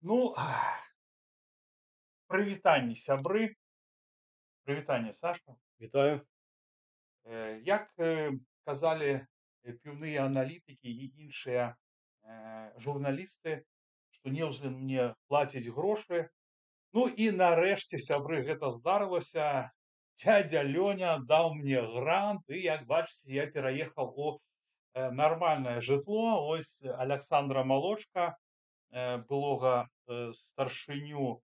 Ну, прывітанне сябры, прывітанне Саша. Вітаю. Як казалі піўныя аналітыкі і іншыя журналісты, што Неўзлін мне плаціць грошы. Ну і нарэшце сябры гэта здарылася. Дядзя Лёня даў мне грант і як бачыце, я пераехаў у нармальнае жытло. Ось Аляксандра Малочка, былога старшыню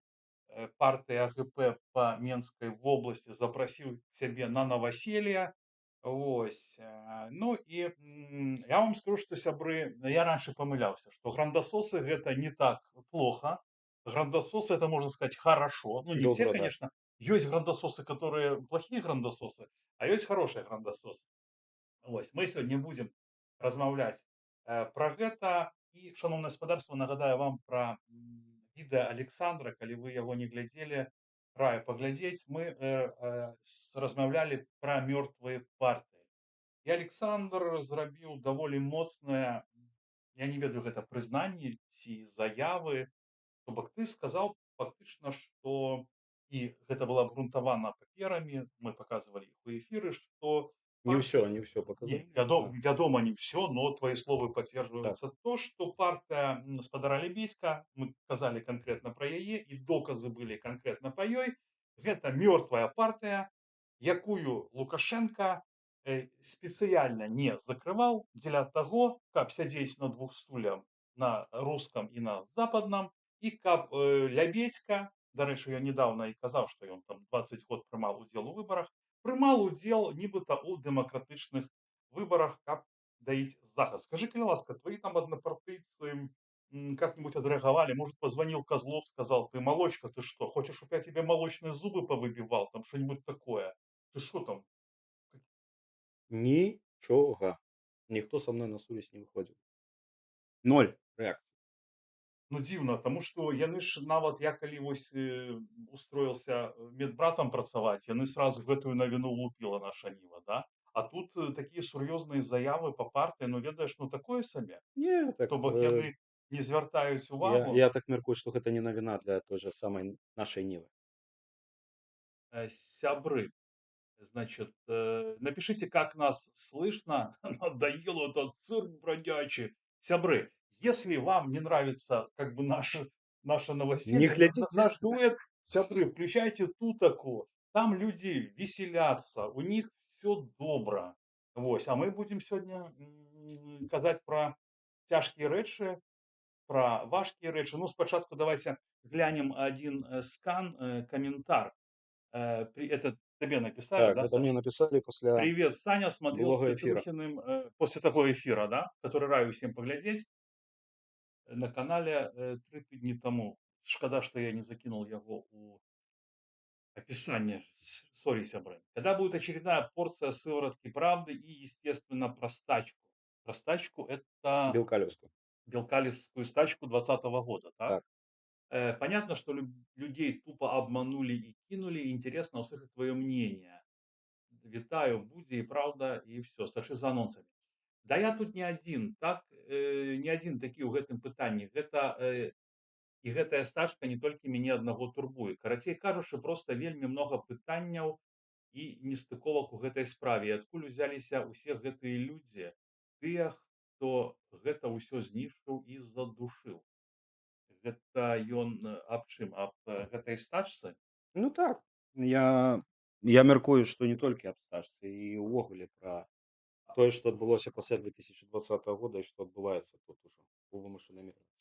партыі АГП па Менскай вобласці запрасіў к сябе на наваселле. Вось. Ну і я вам скажу, што сябры, я раньше памыляўся, што грандасосы гэта не так плохо. Грандасосы это, можно сказать, хорошо. Ну, не все, Добра, да. конечно. Есть грандасосы, которые плохие грандасосы, а есть хорошие грандасосы. Вось. Мы сёння будзем размаўляць пра гэта. І, шаноўнае гаспадарства, нагадаю вам пра відэа Александра, калі вы яго не глядзелі, раю паглядзець. Мы размаўлялі пра мёртвыя партыі. І Александр зрабіў даволі моцнае, я не ведаю, гэта прызнанне ці заявы. То бок ты сказаў фактычна, што і гэта было абгрунтавана паперамі, мы паказвалі іх у эфіры, што Не ўсё не, паказалі. вядома, не все, но твои словы Так. подтверждаются. То, что партия гаспадара Лебедька, мы казали конкретно про яе, и доказы были конкретно по ёй, гэта мертвая партия, якую Лукашенко спецыяльна не закрываў дзеля таго, каб сядзець на двух стульях, на рускам і на западном, і каб Лябедзька, дарэчы, я недавно і казаў, што ён там 20 год прымаў удзел у выбарах, прымаў удзел нібыта ў дэмакратычных выборах, каб даить захад. Скажи, калі ласка, твои там однопартийцы как-нибудь отреагировали? Может, позвонил Козлов, сказал: ты, Молочка, ты что, хочешь, чтобы я тебе молочные зубы повыбивал? Там что-нибудь такое. Ты что там? Нічога. Ніхто са мной на сувязь не выходзіў. Ноль рэакцый. Ну, дзіўна, таму што яны ж нават я калі вось устроился медбратам працаваць, яны сразу гэтую навіну лупіла наша Ніва, да? А тут такія сур'ёзныя заявы па партыі, ну ведаеш, ну такое сабе. Не, так, То бок яны не звяртаюць я увагу. я так мяркую, што гэта не навіна для той жа самай нашай Нівы. Сябры, значит, напишите, как нас слышно. Надоел этот цирк бродячий. Сябры, если вам не нравится как бы наше Не новоселье, глядзіце. наш дуэт, сябры, включайте тутаку. Там люди веселятся, у них все добро. Вось. А мы будем сегодня казаць про цяжкія рэчы, про важкія рэчы. Ну, спачатку давайте глянем один скан, комментар. Это тебе написали, Так, да, гэта мне Саш? напісалі пасля Привет, Саня, смотрел с былога эфіра. Петрухиным после такого эфира, да, который раю всем поглядеть на канале 3 тыдні тому. Шкада, что я не закинул его у описания. Сори, сябры. Когда будет очередная порция сыворотки правды и, естественно, простачку. Простачку это Белкалёўскую. белкалевскую стачку 2020 года, так? Так. Понятно, что людей тупо обманули и кинули. Интересно услышать твое мнение. Вітаю, будзе і праўда і все, сачы за анонсамі. Да я тут не адзін, так, не адзін такі ў гэтым пытанні. Гэта і гэтая стачка не толькі мяне аднаго турбуе. Карацей кажучы, проста вельмі многа пытанняў і нестыковак у гэтай справе. І адкуль узяліся ўсе гэтыя людзі, тыя, хто гэта ўсё знішчыў і задушыў. Гэта ён аб чым? Аб гэтай стачцы? Ну так. Я мяркую, што не толькі аб стачцы і ўвогуле пра тое, што адбылося пасля 2020 года і што адбываецца тут ужо у вымышленай міграцыі.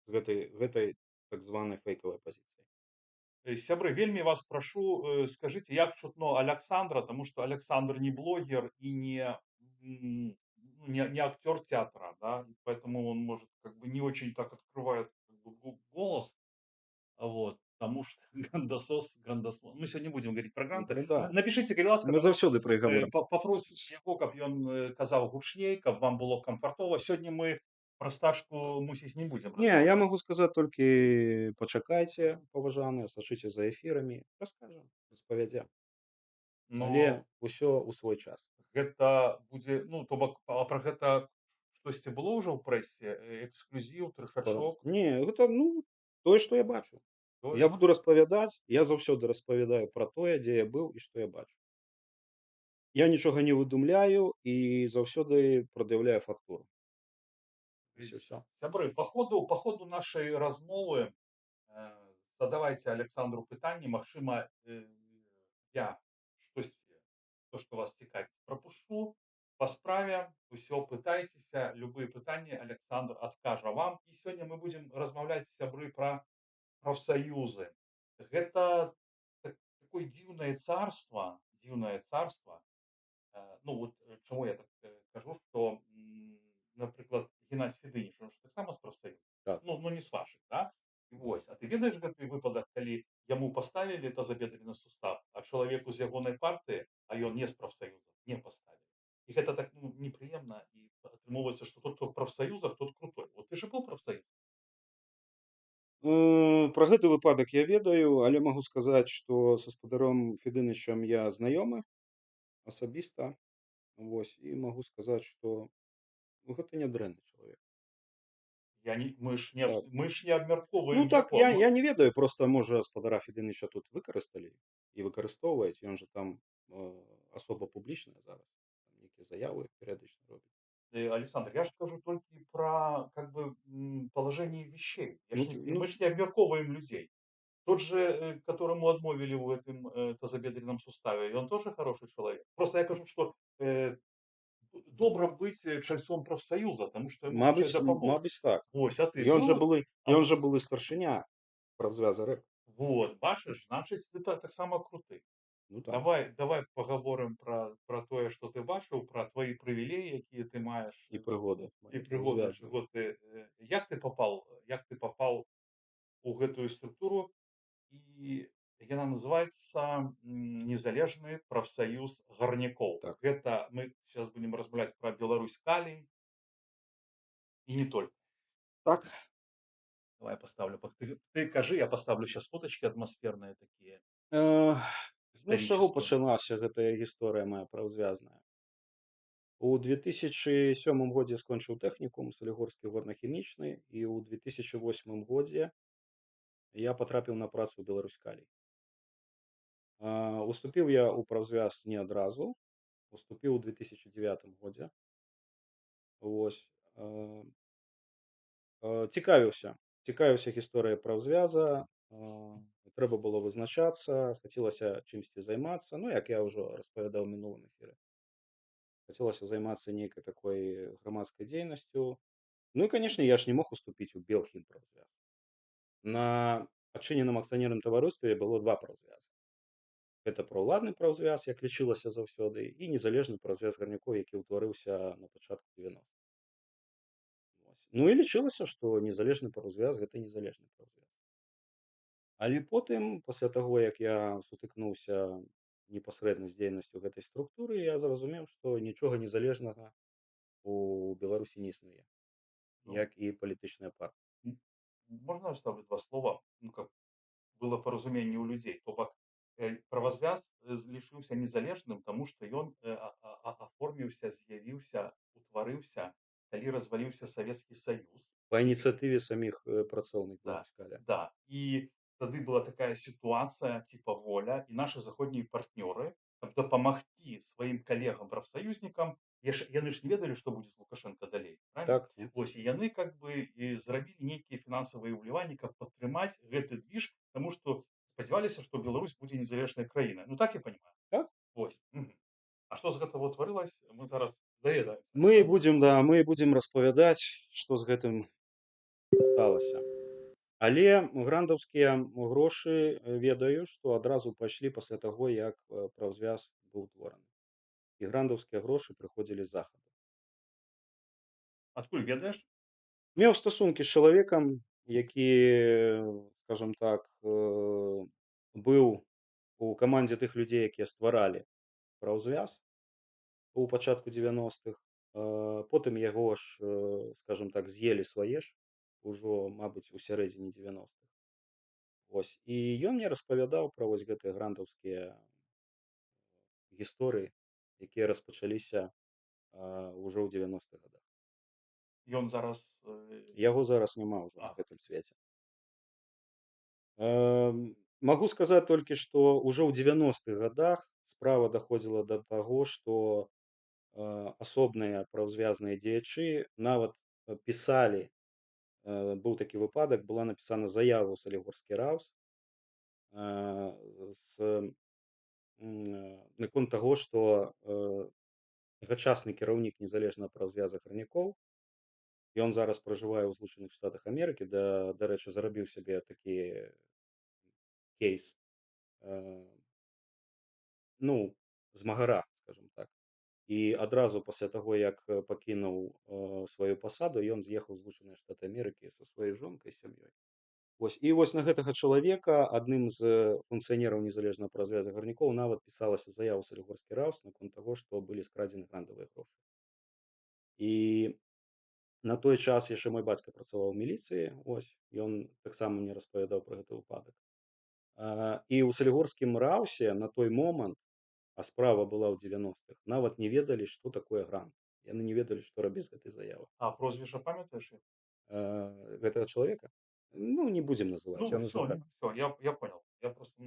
З гэтай так званай фэйкавай пазіцыяй. Сябры, вельмі вас прашу, скажыце, як чутно Аляксандра, таму што Александр не блогер і ну, не актер театра, да, и поэтому он может как бы не очень так открывает как бы голос, вот, потому что грандосос. Мы сегодня не будем говорить про гранты. Добра, да. Напишите, калі ласка, Мы там заўсёды пра іх гаворым. попросіць яго, каб ён казаў гучней, каб вам было камфартова. Сёння мы пра стачку мусіць не будзем Не, я размаўляць. магу сказаць толькі пачакайце, паважаныя, сачыце за эфірамі, раскажам, распавядзем. Але Но ўсё ў свой час. гэта будзе, ну, то бок, а пра гэта штосьці было ўжо ў прэсе, эксклюзіў, Па трэшачок? Не, гэта, ну, Тое, што я бачу. То Я есть буду распавядаць, я заўсёды распавядаю пра тое, дзе я быў і што я бачу. Я нічога не выдумляю і заўсёды прад'яўляю фактуру. Вось і ўсё. сябры, по ходу нашай размовы задавайце Александру пытанні, магчыма, я штосьці, то, што вас цікавіць, прапушчу. Па справе ўсё пытайцеся, любыя пытанні Александр адкажа вам. І сёння мы будзем размаўляць, сябры, пра прафсаюзы. Гэта такое дзіўнае царства. Ну вот чаму я так кажу, што напрыклад Геннадзь Федыніч, он ж таксама з прафсаюза, Так. ну не з вашых, да? Вось, а ты ведаеш гэты выпадак, калі яму паставілі тазабедренны сустав, а чалавеку з ягонай партыі, а ён не з прафсаюза, не паставілі. І гэта так, ну, непрыемна, і атрымоўваецца, што тот, хто в прафсаюзах, тот крутой. Вот ты же был в прафсаюзе? Пра гэты выпадак я ведаю, але магу сказаць, што са спадаром Федынычам я знаёмы асабіста. Вось, і магу сказаць, што, ну, гэта нядрэнны чалавек. Я не, Так. мы ж не Ну абмяркоўваем так, яго. я не ведаю, проста можа спадара Федыныча тут выкарысталі і выкарыстоўваюць. Ён жа там асоба публічная зараз. Там нейкія заявы перыядычна робіць. Александр, я же скажу только про как бы положение вещей. Ну, т ну Мы ж не обмерковываем людей. Тот же, которому отмовили в этом тазобедренном суставе, он тоже хороший человек. Просто я кажу, что добро быть чальцом профсоюза, потому что ему хутчэй дапамогуць. мабыць так. Вось, а ты Ён жа был? былы А, ён жа былы старшыня прафзвяза рэк. вот, бачыш, значыць, ты таксама круты. Ну так. Давай пагаворым пра тое, што ты бачыў, пра твои прывілеі, якія ты маеш, І прыгоды і мае прыгоды, прафзвязныя. чаго ты, як ты папаў у гэтую структуру, і яна называецца незалежны прафсаюз гарнякоў. Так. Гэта мы сейчас будем размаўляць пра Беларусь калій і не только. Так. Давай я поставлю. Ты кажы, я поставлю сейчас фоточки атмасферныя такія, Э, ну, з чаго гістарычныя. пачалася гэтая гісторыя мая прафзвязная? У 2007 годзе скончыў тэхнікум салігорскі горна-хімічны і ў 2008 годзе я патрапіў на працу ў Беларусь-Калій. Уступіў я ў прафзвяз не адразу, уступіў у 2009 годзе. Вось. Э, цікавіўся гісторыяй прафзвяза, трэба было вызначацца, хацелася чымсьці займацца, ну, як я ўжо распавядаў у мінулым эфіры. Хацелася займацца нейкай такой грамадскай дзейнасцю. Ну і, канешне, я ж не мог уступіць у Белхімпрафзвяз. На адчыненым акцыянерным таварыстве было два прафзвяза. Гэта праўладны прафзвяз, як лічылася заўсёды, і незалежны прафзвяз гарнякоў, які ўтварыўся на пачатку 90-х. Вось. Ну і лічылася, што незалежны прафзвяз гэта незалежны прафзвяз. Але потым, пасля таго, як я сутыкнуўся непасрэдна з дзейнасцю гэтай структуры, я зразумеў, што нічога незалежнага у Беларусі не існуе, Ну, як і палітычная партыя. можно я вставлю два слова, ну, как было паразуменне ў людзей. То бок правазвяз лічыўся незалежным, таму што ён аформіўся, з'явіўся, утварыўся, калі разваліўся Савецкі Саюз. Па ініцыятыве саміх працоўных Да, Беларусь-Каля. да. І тады была такая сітуацыя, типа воля, і нашы заходнія партнёры, каб дапамагчы сваім калегам-прафсаюзнікам, яны ж не ведалі, што будзе з Лукашенко далей, правильно? Так, ну, Вось, і яны как бы і зрабілі нейкія фінансавыя ўліванні, каб падтрымаць гэты движ, таму што спадзяваліся, што Беларусь будзе незалежнай краінай. Ну так я понимаю. так. Вось. Мгм. А што з гэтага ўтварылася, мы зараз даведаемся. Мы будзем распавядаць, што з гэтым сталася. Але грандаўскія грошы, ведаю, што адразу пайшлі пасля таго, як прафзвяз быў утвораны. І грандаўскія грошы прыходзілі з захаду. Адкуль ведаеш? Меў стасункі з чалавекам, які, скажам так, быў у камандзе тых людзей, якія стваралі прафзвяз у пачатку 90-х. Потым яго ж, скажам так, з'елі свае ж ужо, мабыць, у сярэдзіне 90-х. Вось. І ён мне распавядаў пра вось гэтыя грандаўскія гісторыі, якія распачаліся ўжо ў 90-х годах. Ён зараз Яго зараз няма ўжо на а, гэтым свеце. Могу сказать только, что уже ў 90-х годах справа доходзіла до того, что асобныя праўзвязныя дзеячы нават пісалі, быў такі выпадак, была напісана заява ў салігорскі раус з наконт таго, што тагачасны кіраўнік незалежнага праўзвяза гарнякоў, ён зараз пражывае ў Злучаных Штатах Амерыкі, дарэчы, зарабіў сябе такі кейс, э, ну, змагара, скажем так. І адразу пасля таго, як пакінуў сваю пасаду, ён з'ехаў у Злучаныя Штаты Амерыкі са сваёй жонкай, сям'ёй. Вось на гэтага чалавека адным з функцыянераў незалежнага праўзвяза гарнякоў нават пісалася заява ў салігорскі раус наконт таго, што былі скрадзены грандавыя грошы. І на той час яшчэ мой бацька працаваў у міліцыі, ён таксама мне распавядаў пра гэты выпадак. І ў салігорскім раусе на той момант, а справа была ў 90-х, нават не ведалі, што такое грант. Яны не ведалі, што рабіць з гэтай заявай. А прозвище памятаешь? Гэтага чалавека? Ну, не будзем называць, Ну, ён ужо все, все, я понял. Я просто,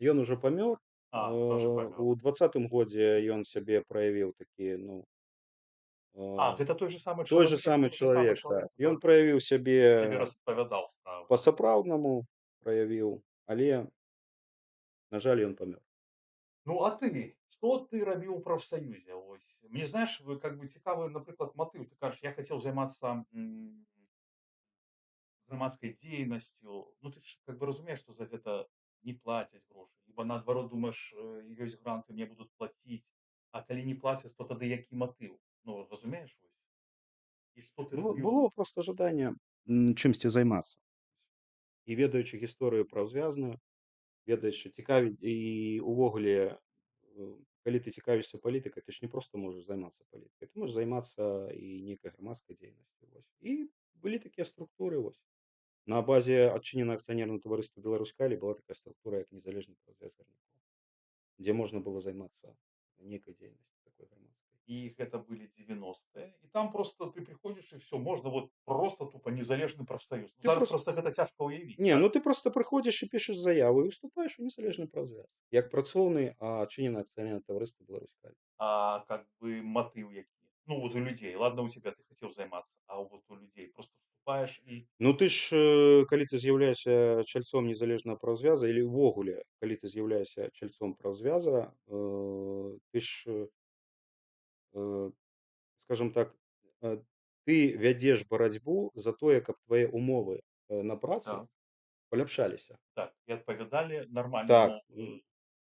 ён ужо памёр. тоже помер. У 20-м годзе ён сябе праявіў такі, ну, Это тот же самый той же человек, самы тот же самый чалавек, так. человек, Ён который праявіў тебе сябе расповедал про вот это. па-сапраўднаму, праявіў, але, на жаль, ён памёр. Ну, а ты? Что ты робіў у профсоюзе? Ось. Мне, знаешь, вы как бы цікавы, наприклад, мотив. Ты кажеш, я хотел займаться громадской дзейнасцю. Ну, ты ж как бы разумеешь, что за гэта не плацяць грошы. Либо наадварот думаешь, ёсць гранты, мне будуць плаціць. А калі не плацяць, то тады які матыў? Ну, разумееш? Вось. І што ты рабіў? Было проста жаданне чымсьці займацца. І ведаючы гісторыю праўзвязную, ведаючы і ўвогуле, калі ты цікавішся палітыкай, ты ж не проста можаш займацца палітыкай. Ты можаш займацца і нейкай грамадскай дзейнасцю. І былі такія структуры. На базе адчыненага акцыянернага таварыства «Беларусь-Калі» была такая структура, як незалежны праўзвяз гарнякоў, дзе можна было займацца нейкай дзейнасцю такой грамадскай. И это были 90-е. И там просто ты приходишь, и все, можно вот просто тупо незалежны профсоюз. Ты Зараз просто просто гэта цяжка ўявіць, Не, так? ну ты просто прыходзіш і пішаш заяву і ўступаеш у незалежны праўзвяз, як працоўны адчыненага акцыянернага таварыства «Беларусь-Калі». А как бы мотив які? Ну, вот у людей. Ладно, у тебя ты хотел заниматься, а вот у людей просто вступаешь и Ну ты ж, калі ты з'яўляешся чальцом незалежнага праўзвяза или ўвогуле, калі ты з'яўляешся чальцом праўзвяза, ты ж, э, скажем так, ты вядзеш барацьбу за тое, каб твае умовы на працы так, паляпшаліся. так, і адпавядалі Так, нармальнаму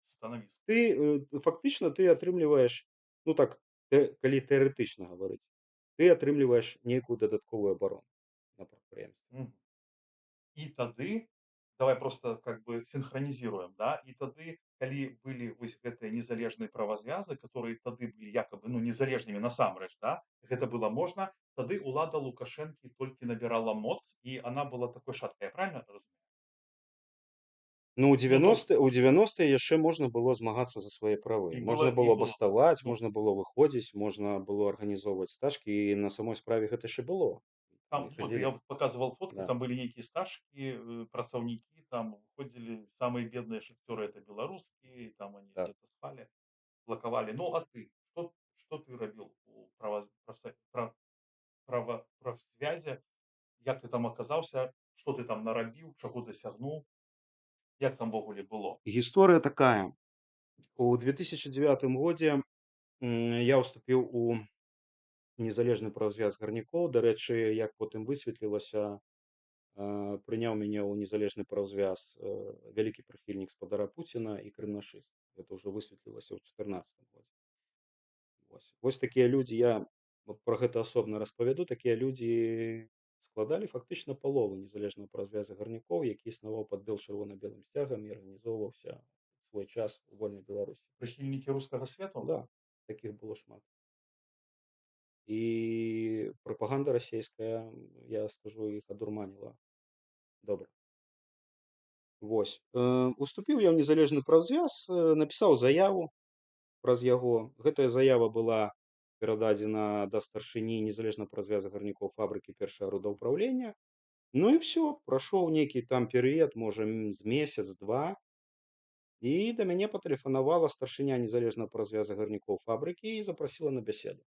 становіску. ты фактычна ты атрымліваеш, ну так, калі тэарэтычна гаварыць, ты атрымліваеш нейкую дадатковую абарону на прадпрыемстве. Мгм. І тады давай просто как бы синхронизируем, да, і тады калі былі вось гэтыя незалежныя правазвязы, которые тады былі якобы ну незалежнымі насамрэч, да, гэта было можна, тады ўлада Лукашэнкі толькі набірала моц і она была такой шаткай, я правильно разумею? Ну, у Ну то 90 у 90 яшчэ можна было змагацца за свае правы. Можна і было было баставаць, ну можна было выходзіць, можна было арганізоўваць стачкі, і на самой справе гэта яшчэ было. Мы там вот хадзілі. я показывал фотку, Да, там были некие стажки, працаўнікі, там выходили самые бедные шахтеры, это белорусские, там они так. где-то спали, блоковали. Ну, а ты? Что ты робил у правосвязи? Як ты там оказался? Что ты там нарабіў? Чаго дасягнуў? Як там ввогуле было? Гісторыя такая. У 2009 годзе я ўступіў у незалежны праўзвяз гарнякоў. Дарэчы, як потым высветлілася, прыняў мяне ў незалежны праўзвяз вялікі прыхільнік спадара Пуціна і крымнашыст. Гэта ўжо высветлілася ў 2014 годзе. Вось такія людзі, я пра гэта асобна распавяду, такія людзі складалі фактычна палову незалежнага праўзвяза гарнякоў, які існаваў пад чырвона-белым сцягам і арганізоўваўся ў свой час у вольнай Беларусі. Прыхільнікі рускага свету? Да, такіх было шмат. І прапаганда расейская, я скажу, іх адурманіла добра. Уступіў я ў незалежны праўзвяз, напісаў заяву праз яго. Гэтая заява была перададзена да старшыні незалежнага праўзвяза гарнякоў фабрыкі першага родаўпраўлення. Ну і все, прайшоў нейкі там перыяд, можа, з месяц-два, і да мяне патэлефанавала старшыня незалежнага па развяза гарнікоў фабрыкі і запрасіла на бяседу.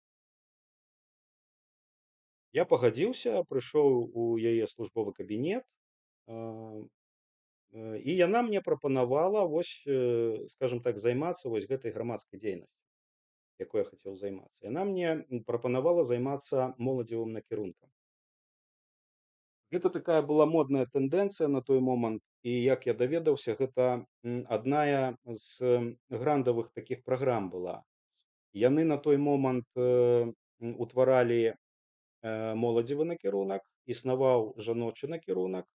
Я пагадзіўся, прыйшоў у яе службовы кабінет, а, і яна мне прапанавала вось, скажам так, займацца вось гэтай грамадскай дзейнасцю, якой я хацеў займацца. Яна мне, прапанавала займацца моладзевым накірункам. Гэта такая была модная тэндэнцыя на той момант, і як я даведаўся, гэта, адная з грандавых такіх праграм была. Яны на той момант, утваралі, моладзевы накірунак, існаваў жаночы накірунак,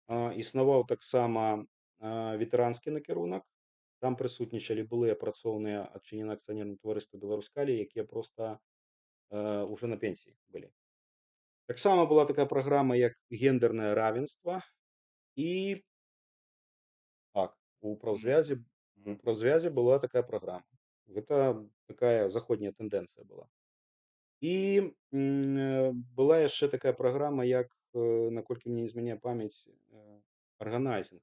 існаваў таксама, ветэранскі накірунак. Там прысутнічалі былыя працоўныя адчыненыя акцыянернага таварыства «Беларускалі», якія проста, уже на пенсіі былі. Таксама была такая праграма, як гендернае равенства, і так, у Мгм. прафзвязе была такая праграма. Гэта такая заходняя тэндэнцыя была. І, была яшчэ такая праграма, як, наколькі мне не змяняе памяць, арганайзінг.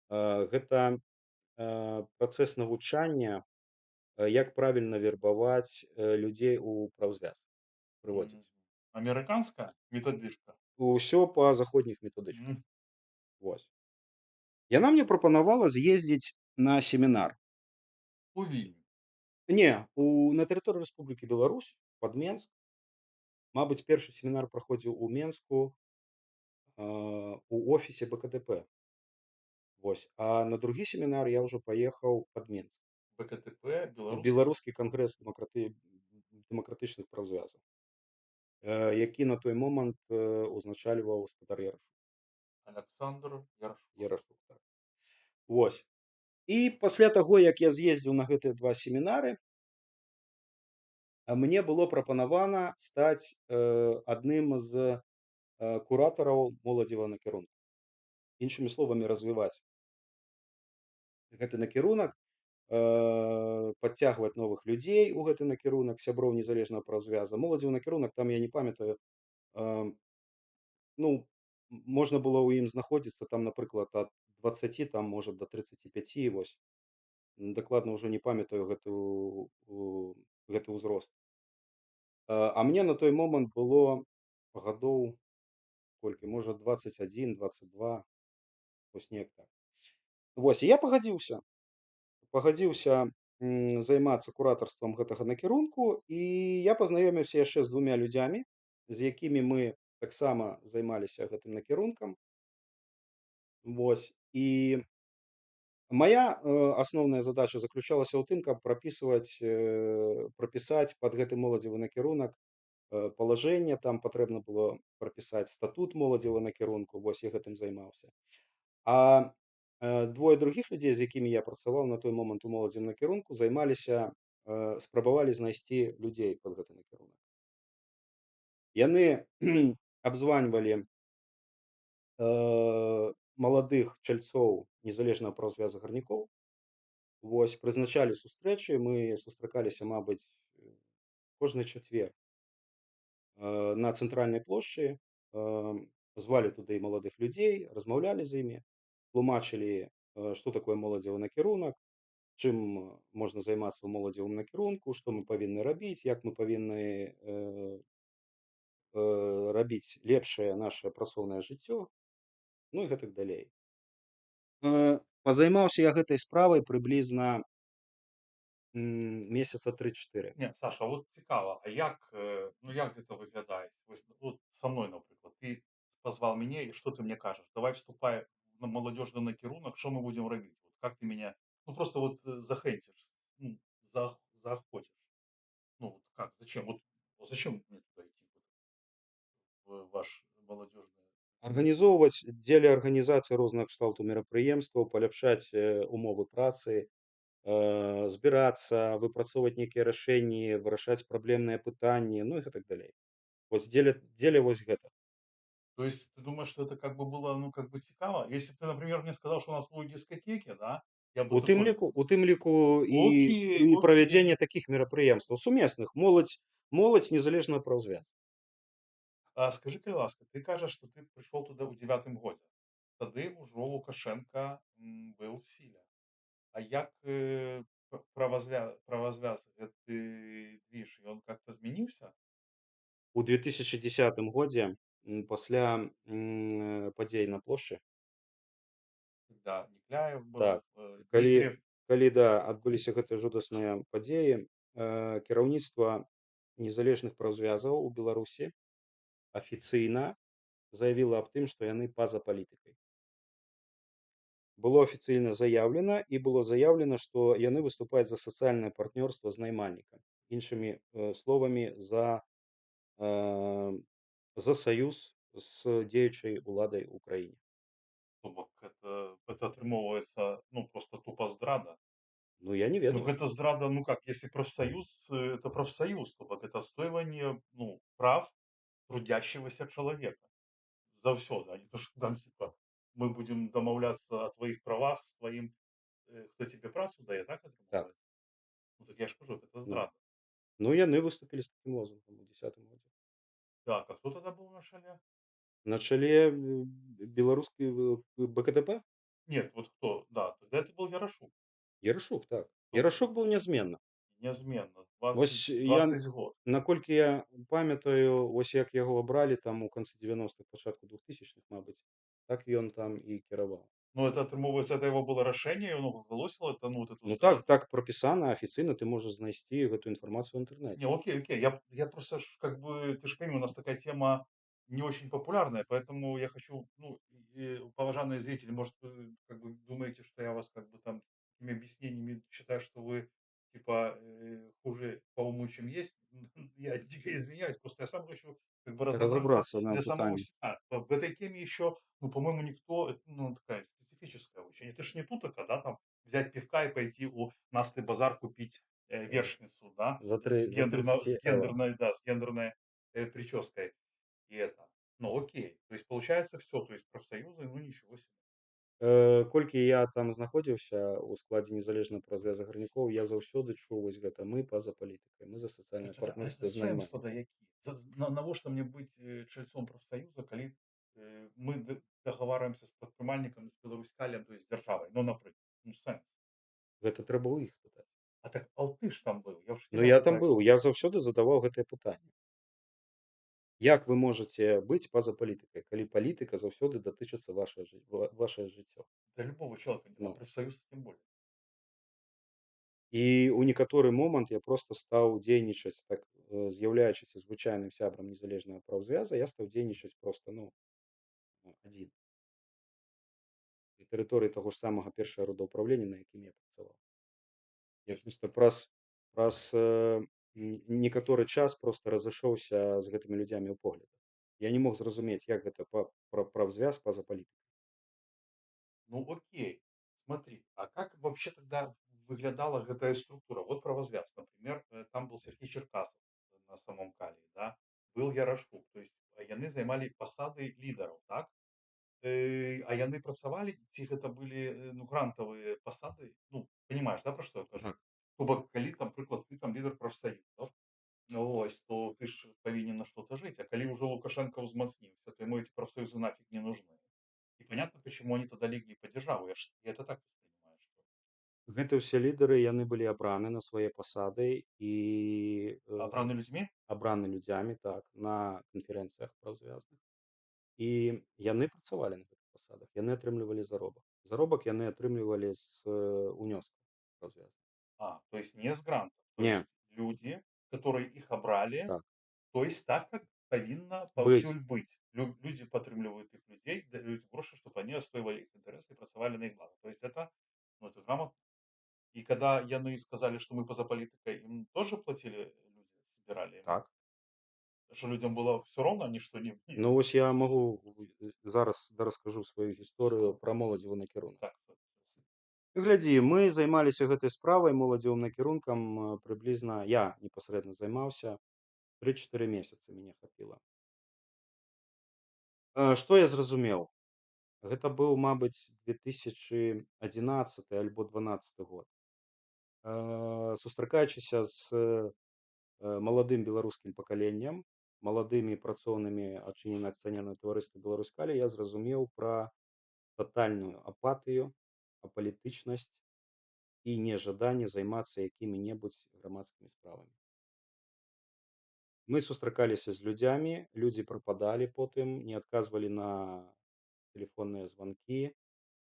Гэта, працэс навучання, як правільна вербаваць, людзей у прафзвяз, Мгм. прыводзіць. Американская методичка? Усё па заходніх методычках. М, Вось. Яна мне прапанавала з'ездзіць на семінар. у Вільні. Не, на тэрыторыі Рэспублікі Беларусь, пад Менск. Мабыць, першы семінар праходзіў у Менску, у офісе БКДП. Вось. А на другі семінар я ўжо паехаў пад Менск. БКТП, беларускі Беларускі кангрэс дэмакратычных прафзвязаў, які на той момант, узначальваў спадар Ярашук. Александр Ярашук. Ярашук, так. Вось. І пасля таго, як я з'ездзіў на гэтыя 2 семінары, мне было прапанавана стаць, адным з, куратараў моладзевага накірунку. Іншымі словамі, развіваць гэты накірунак, падцягваць новых людзей у гэты накірунак, сяброў незалежнага прафзвяза. Моладзевы накірунак, там я не памятаю, а, ну, можна было ў ім знаходзіцца там, напрыклад, ад 20 там, можа, да 35, вось. Дакладна ўжо не памятаю гэты ўзрост. А мне на той момант было гадоў колькі, можа, 21, 22, вось неяк так. Вось, і я пагадзіўся, займацца куратарствам гэтага накірунку, і я пазнаёміўся яшчэ з 2 людзямі, з якімі мы таксама займаліся гэтым накірункам. Вось, і моя, асноўная задача заключалася ў тым, каб прапісаць пад гэты моладзевы накірунак, палажэнне. Там патрэбна было прапісаць статут моладзевага накірунку, вось я гэтым займаўся. А, двое другіх людзей, з якімі я працаваў на той момант у моладзевым накірунку, займаліся, спрабавалі знайсці людзей пад гэты накірунак. Яны абзваньвалі, маладых чальцоў незалежнага прафзвяза гарнікоў. Вось, прызначалі сустрэчы, мы сустракаліся, мабыць, кожны чацвер, на цэнтральнай плошчы, звалі туды маладых людзей, размаўлялі з імі, тлумачылі, што такое моладзевы накірунак, чым можна займацца ў моладзевым накірунку, што мы павінны рабіць, як мы павінны, рабіць лепшае нашае працоўнае жыццё, ну і гэтак далей. Пазаймаўся я гэтай справай прыблізна, месяца 3-4. Не, Саша, от цікаво, а як, ну як гэта выглядае? Вось, от са мной, напрыклад, ты позвал мяне, і што ты мне кажаш? Давай вступай на молодежный накірунак, что мы будем рабіць? Вот как ты меня, ну просто вот захэнціш, ну, заохотишь. Ну вот как, зачем? Вот зачем мне туда идти, в ваш молодежный? Арганізоўваць дзеля арганізацыі розных кшталтаў мерапрыемстваў, паляпшаць, умовы працы, збірацца, выпрацоўваць нейкія рашэнні, вырашаць праблемныя пытанні, ну і гэтак далей. Вось дзеля вось гэта. То есть ты думаешь, что это как бы было, ну, как бы цікаво? Если бы ты, например, мне сказал, что у нас будут дискотеки, да, я бы такой: У тым ліку окей, і окей. правядзенне такіх мерапрыемстваў сумесных. Моладзь незалежнага прафзвяза. А скажи, калі ласка, ты кажаш, што ты прыйшоў туды ў 9 годзе. Тады ўжо Лукашенка, быў в сіле. А як, правазвяз гэты двіж, ён как-то змяніўся? У 2010 годзе, пасля, падзей на плошчы, Да, Некляев так, был, калі Дмитриев. да, адбыліся гэтыя жудасныя падзеі, кіраўніцтва незалежных прафзвязаў у Беларусі афіцыйна заявіла аб тым, што яны па-за палітыкай. Было афіцыйна заяўлена і было заяўлена, што яны выступаюць за сацыяльнае партнёрства з наймальнікам. Іншымі, словамі, э, за саюз з дзеючай уладай у краіне. То бок это атрымоўваецца, ну, проста тупа здрада. Ну, я не Ну, ведаю. гэта здрада, ну как, если профсоюз, это профсоюз, то бок это отстаивание, ну, прав трудящегося человека. Заўсёды, а не то, что там типа мы будем домаўляцца о твоих правах с твоим, кто тебе працу дае, так Так, атрымоўваецца? Ну, так я ж кажу, это ну. здрада. Ну, яны выступілі з такім лозунгам у 10 годзе. Так, а кто тогда был на шале? На чале, беларускі БКДП? Нет, вот кто? Да, тогда это был Ярошук. Ярошук, так. Точно, Ярошук быў нязменна. неизменно. Вось 20, я 20 год. наколькі я памятаю, вось як яго абралі там у канцы 90-х, пачатку 2000-х, мабыць, так ён там і кіраваў. Но это, атрымоўваецца, это его было рашэнне, і он оголосил это, ну, вот эту Ну зраду. так прапісана афіцыйна, ты можаш знайсці гэту інфармацыю ў Не, інтэрнэце. окей, окей. Я просто ж как бы, ты же пойми, у нас такая тема не очень популярная, поэтому я хочу, ну, поважанные зрители, может, вы как бы думаете, что я вас как бы там такими объяснениями считаю, что вы типа хуже по уму, чем есть. Я дико извиняюсь, просто я сам хочу как бы разобраться Разабрацца на для самого пытанні. себя. В этой теме еще, ну, по-моему, никто, ну, такая специфическая очень. Это ж не тутака, да, там взять пивка и пойти у Насты Базар купить вершницу, да, За 30 евро. с гендерной, прической. И это. Ну, окей. То есть получается все, то есть профсоюзы, ну ничего себе. Колькі я там знаходзіўся ў складзе незалежнага празреза гарнякоў, я заўсёды чуў вось гэта: «Мы па-за палітыкай, мы за сацыяльнае А партнёрства з сэнс наймальнікам». тогда які? Навошта мне быць, чальцом прафсаюза, калі, мы дагаварваемся з прадпрымальнікам, з беларускалем, то есть дзяржавай, ну, напрыклад. Ну, сэнс. Гэта трэба ў іх спытаць. А так, а ты ж там быў, я ўжо Ну, цябе я там пытаюся. быў, я заўсёды задаваў гэтае пытанне. Як вы можаце быць па-за палітыкай, калі палітыка заўсёды датычыцца вашае жыццё? Для любого человека, а Ну, профсоюз тем более. і ў некаторы момант я проста стаў дзейнічаць так, з'яўляючыся звычайным сябрам незалежнага прафзвяза, я стаў дзейнічаць проста, ну, адзін на тэрыторыі таго ж самага першага родаўпраўлення, на якім я працаваў. То Я есть, проста праз, некаторы час проста разышоўся з гэтымі людзямі ў поглядах. Я не мог зразумець, як гэта прафзвяз па-за палітыкай. ну окей, смотри, а как вообще тогда выглядала гэтая структура? Вот правозвяз, например, там был Сергей Черкасов на самом Калии, да, был Ярошук, то есть яны займалі пасады лідараў, так? А яны працавалі, ці гэта былі, ну, грантавыя пасады? Ну, понимаешь, да, пра што я кажу? Так. То бок, калі там, прыклад, ты там лідар прафсаюзаў, ну, вось, то ты ж павінен на што-то жыць, а калі ўжо Лукашенко ўзмацніўся, то ему эти профсоюзы нафиг не нужны. И понятно, почему они тогда легли под державу. Я это так воспринимаю, что Гэта ўсе лідары, яны былі абраны на свае пасады і, обраны людьми. абраны людзямі, так, на канферэнцыях прафзвязных. І яны працавалі на гэтых пасадах, яны атрымлівалі заробак. Заробак яны атрымлівалі з, унёскаў прафзвязных. То есть не с грантов. То есть Не, люди, которые их обрали, так, то есть так, как павінна быць. паўсюль быць. Люди падтрымліваюць іх людзей, даюць грошы, чтобы они отстаивали их интересы и працавалі на іх блага. То есть это, ну, это грамотно. И когда яны сказали, что мы поза политикой, им тоже платили люди, собирали им. Так. Что людям было все равно, они что не Ну, вось я магу зараз раскажу сваю гісторыю пра моладзевы накірунак. так. Глядзі, мы займаліся гэтай справай моладзевым накірункам, прыблізна я непасрэдна займаўся 3-4 месяцы мяне хапіла. Што я зразумеў? Гэта быў, мабыць, 2011 альбо 12 год. Сустракаючыся з маладым беларускім пакаленнем, маладымі працоўнымі адчыненага акцыянернага таварыства «Беларусь-Калій» я зразумеў пра татальную апатыю, апалітычнасць і нежаданне займацца якімі-небудзь грамадскімі справамі. Мы сустракаліся з людзямі, людзі прападалі потым, не адказвалі на тэлефонныя званкі,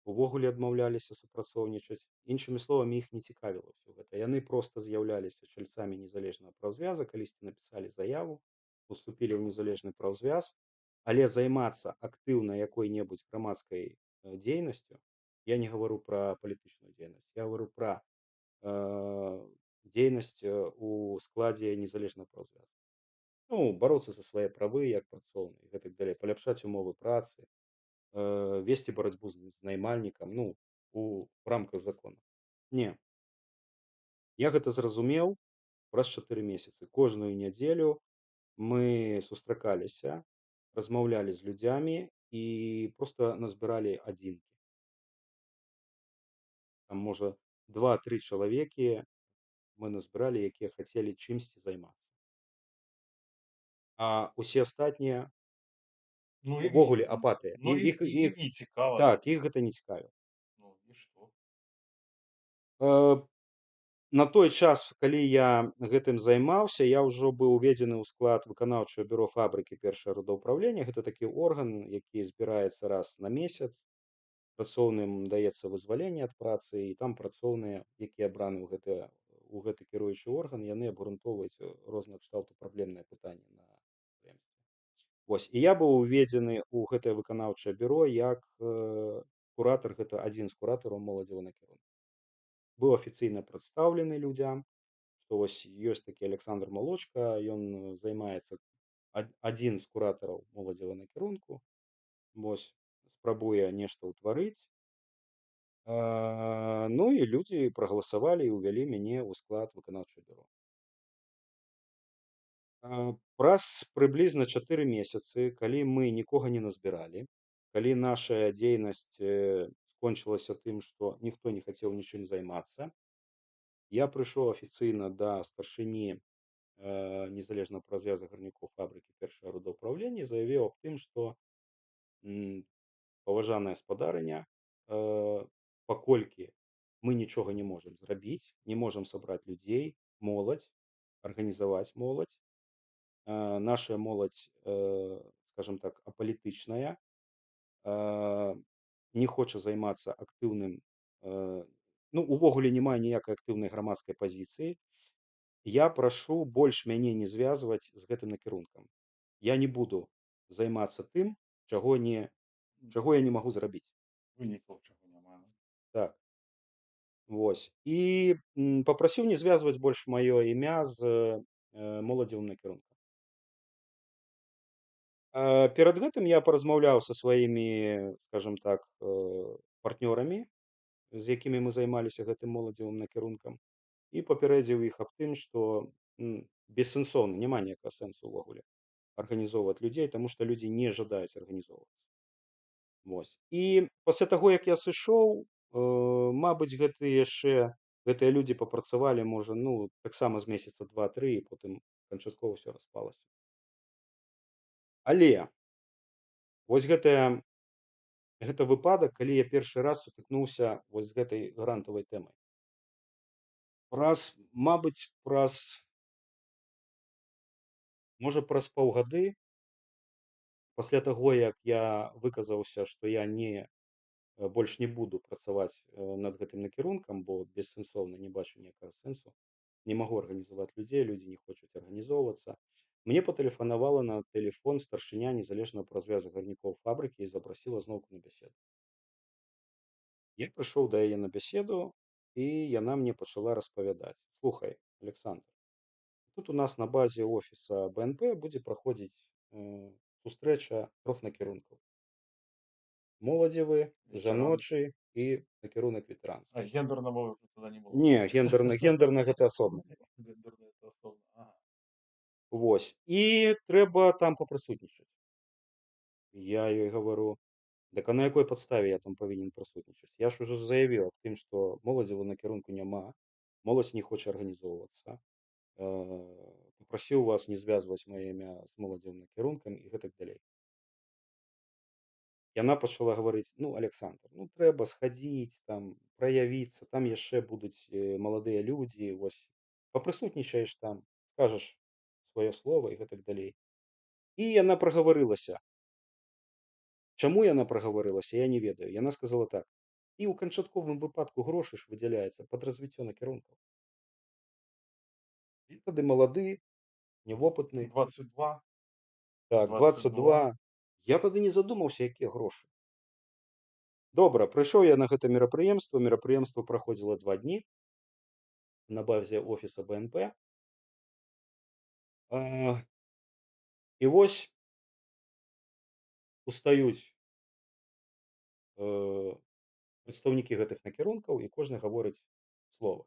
увогуле адмаўляліся супрацоўнічаць. Іншымі словамі, іх не цікавіла ўсё гэта. Яны проста з'яўляліся чальцамі незалежнага праўзвяза, калісьці напісалі заяву, уступілі ў незалежны праўзвяз, але займацца актыўна якой-небудзь грамадскай дзейнасцю, я не гавару пра палітычную дзейнасць, я гавару пра дзейнасць у складзе незалежнага праўзвяза. Ну, бароцца за свае правы як працоўны і гэтак далей, паляпшаць умовы працы, весці барацьбу з наймальнікам, ну, у рамках закона. Не, я гэта зразумеў праз 4 месяцы. Кожную нядзелю мы сустракаліся, размаўлялі з людзямі і проста назбіралі адзінкі. Там, можа, 2-3 чалавекі мы назбіралі, якія хацелі чымсьці займацца. А усе астатнія Ну, ім не увогуле апатыя. ну, ім ім Іх не цікава, да? так, іх гэта не цікавіла. Ну, і што? Э, На той час, калі я гэтым займаўся, я ўжо быў уведзены ў склад выканаўчага бюро фабрыкі першае родаўпраўлення. Гэта такі орган, які збіраецца раз на месяц. Працоўным даецца вызваленне ад працы, і там працоўныя, якія абраны ў гэты кіруючы орган, яны абгрунтоўваюць рознага кшталту праблемныя пытанні на прадпрыемстве. Вось, і я быў уведзены ў гэтае выканаўчае бюро як куратар, гэта адзін з куратараў моладзевага накірунку. Быў афіцыйна прадстаўлены людзям, што вось ёсць такі Александр Малочка, ён займаецца адзін з куратараў моладзевага накірунку, вось, спрабуе нешта ўтварыць. Ну і людзі прагаласавалі і ўвялі мяне ў склад выканаўчага бюро. Праз прыблізна 4 месяцы, калі мы нікога не назбіралі, калі наша дзейнасць скончылася тым, што ніхто не хацеў нічым займацца, я прыйшоў афіцыйна да старшыні незалежнага праўзвяза гарнякоў фабрыкі першае родаўпраўлення і заявіў аб тым, што паважаная спадарыня, паколькі мы нічога не можам зрабіць, не можам сабраць людзей, моладзь, арганізаваць моладзь, наша моладзь, скажем так, апалітычная, не хоча займацца актыўным, ну, увогуле не мае ніякай актыўнай грамадскай пазіцыі. Я прашу больш мяне не звязваць з гэтым накірункам. Я не буду займацца тым, чаго я не магу зрабіць. Вынікаў чаго няма. Так. Вось. І папрасіў не звязваць больш маё імя з моладзевым накірункам. Перад гэтым я паразмаўляў са сваімі, скажем так, партнёрамі, з якімі мы займаліся гэтым моладзевым накірункам, і папярэдзіў іх аб тым, што бессэнсоўна, няма ніякага сэнсу ўвогуле арганізоўваць людзей, таму што людзі не жадаюць арганізоўвацца. Вось. І пасля таго, як я сышоў, мабыць, гэтыя людзі папрацавалі, можа, ну, таксама з месяца 2-3, і потым канчаткова ўсё распалася. Але вось гэта выпадак, калі я першы раз сутыкнуўся вось з гэтай грантавай тэмай. Можа, праз паўгады пасля таго, як я выказаўся, што я больш не буду працаваць над гэтым накірункам, бо бессэнсоўна, не бачу ніякага сэнсу, не магу арганізаваць людзей, людзі не хочуць арганізоўвацца. Мне патэлефанавала на тэлефон старшыня незалежнага праўзвяза гарнякоў фабрыкі і запрасіла зноўку на бяседу. Я прыйшоў да яе на бяседу, і яна мне пачала распавядаць: «Слухай, Александр, тут у нас на базе офіса БНП будзе праходзіць сустрэча 3 накірункаў: моладзевы, Ветэран. жаночы і накірунак ветэранскі». А гендернага ўжо тады не было. Не, гендерна гэта асобна. Гендерна это асобна. Ага. Вось. І трэба там папрысутнічаць. Я ёй гавару: «Дык а на якой падставе я там павінен прысутнічаць? Я ж ужо заявіў аб тым, што моладзевага накірунку няма, моладзь не хоча арганізоўвацца. папрасіў вас не звязваць маё імя з моладзевым накірункам і гэтак далей. Яна пачала гаварыць: "Ну, Аляксандр, ну трэба схадзіць там, праявіцца, там яшчэ будуць маладыя людзі, вось папрысутнічаеш там, скажаш сваё слова і гэтак далей". І яна прагаварылася. Чаму яна прагаварылася, я не ведаю. Яна сказала так: "І ў канчатковым выпадку грошы ж выдзяляецца пад развіццё накірункаў". И Тады малады, невопытны, 22, так, 22. 22. Я тады не задумаўся, якія грошы. Добра, прыйшоў я на гэта мерапрыемства. Мерапрыемства праходзіла 2 дні на базе офіса БНП. А, і вось устаюць э, прадстаўнікі гэтых накірункаў, і кожны гаворыць слова,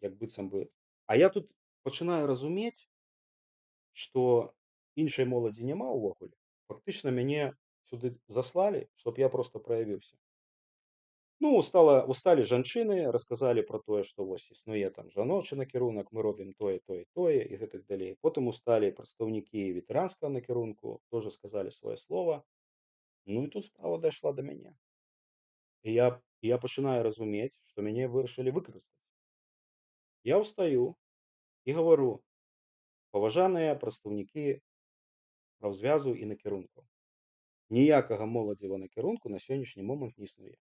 як быццам бы. А я тут пачынаю разумець, што іншай моладзі няма ўвогуле. Фактычна мяне сюды заслалі, чтоб я проста праявіўся. Ну, усталі жанчыны, расказалі пра тое, што вось існуе там жаночы накірунак, мы робім тое, тое, тое і гэтак далей. Потым усталі прадстаўнікі ветэранскага накірунку, тоже сказалі сваё слова. Ну і тут справа дайшла да мяне. І я пачынаю разумець, што мяне вырашылі выкарыстаць. Я ўстаю і гавару: "Паважаныя прадстаўнікі прафзвязу і накірункаў, ніякага моладзевага накірунку на сённяшні момант не існуе.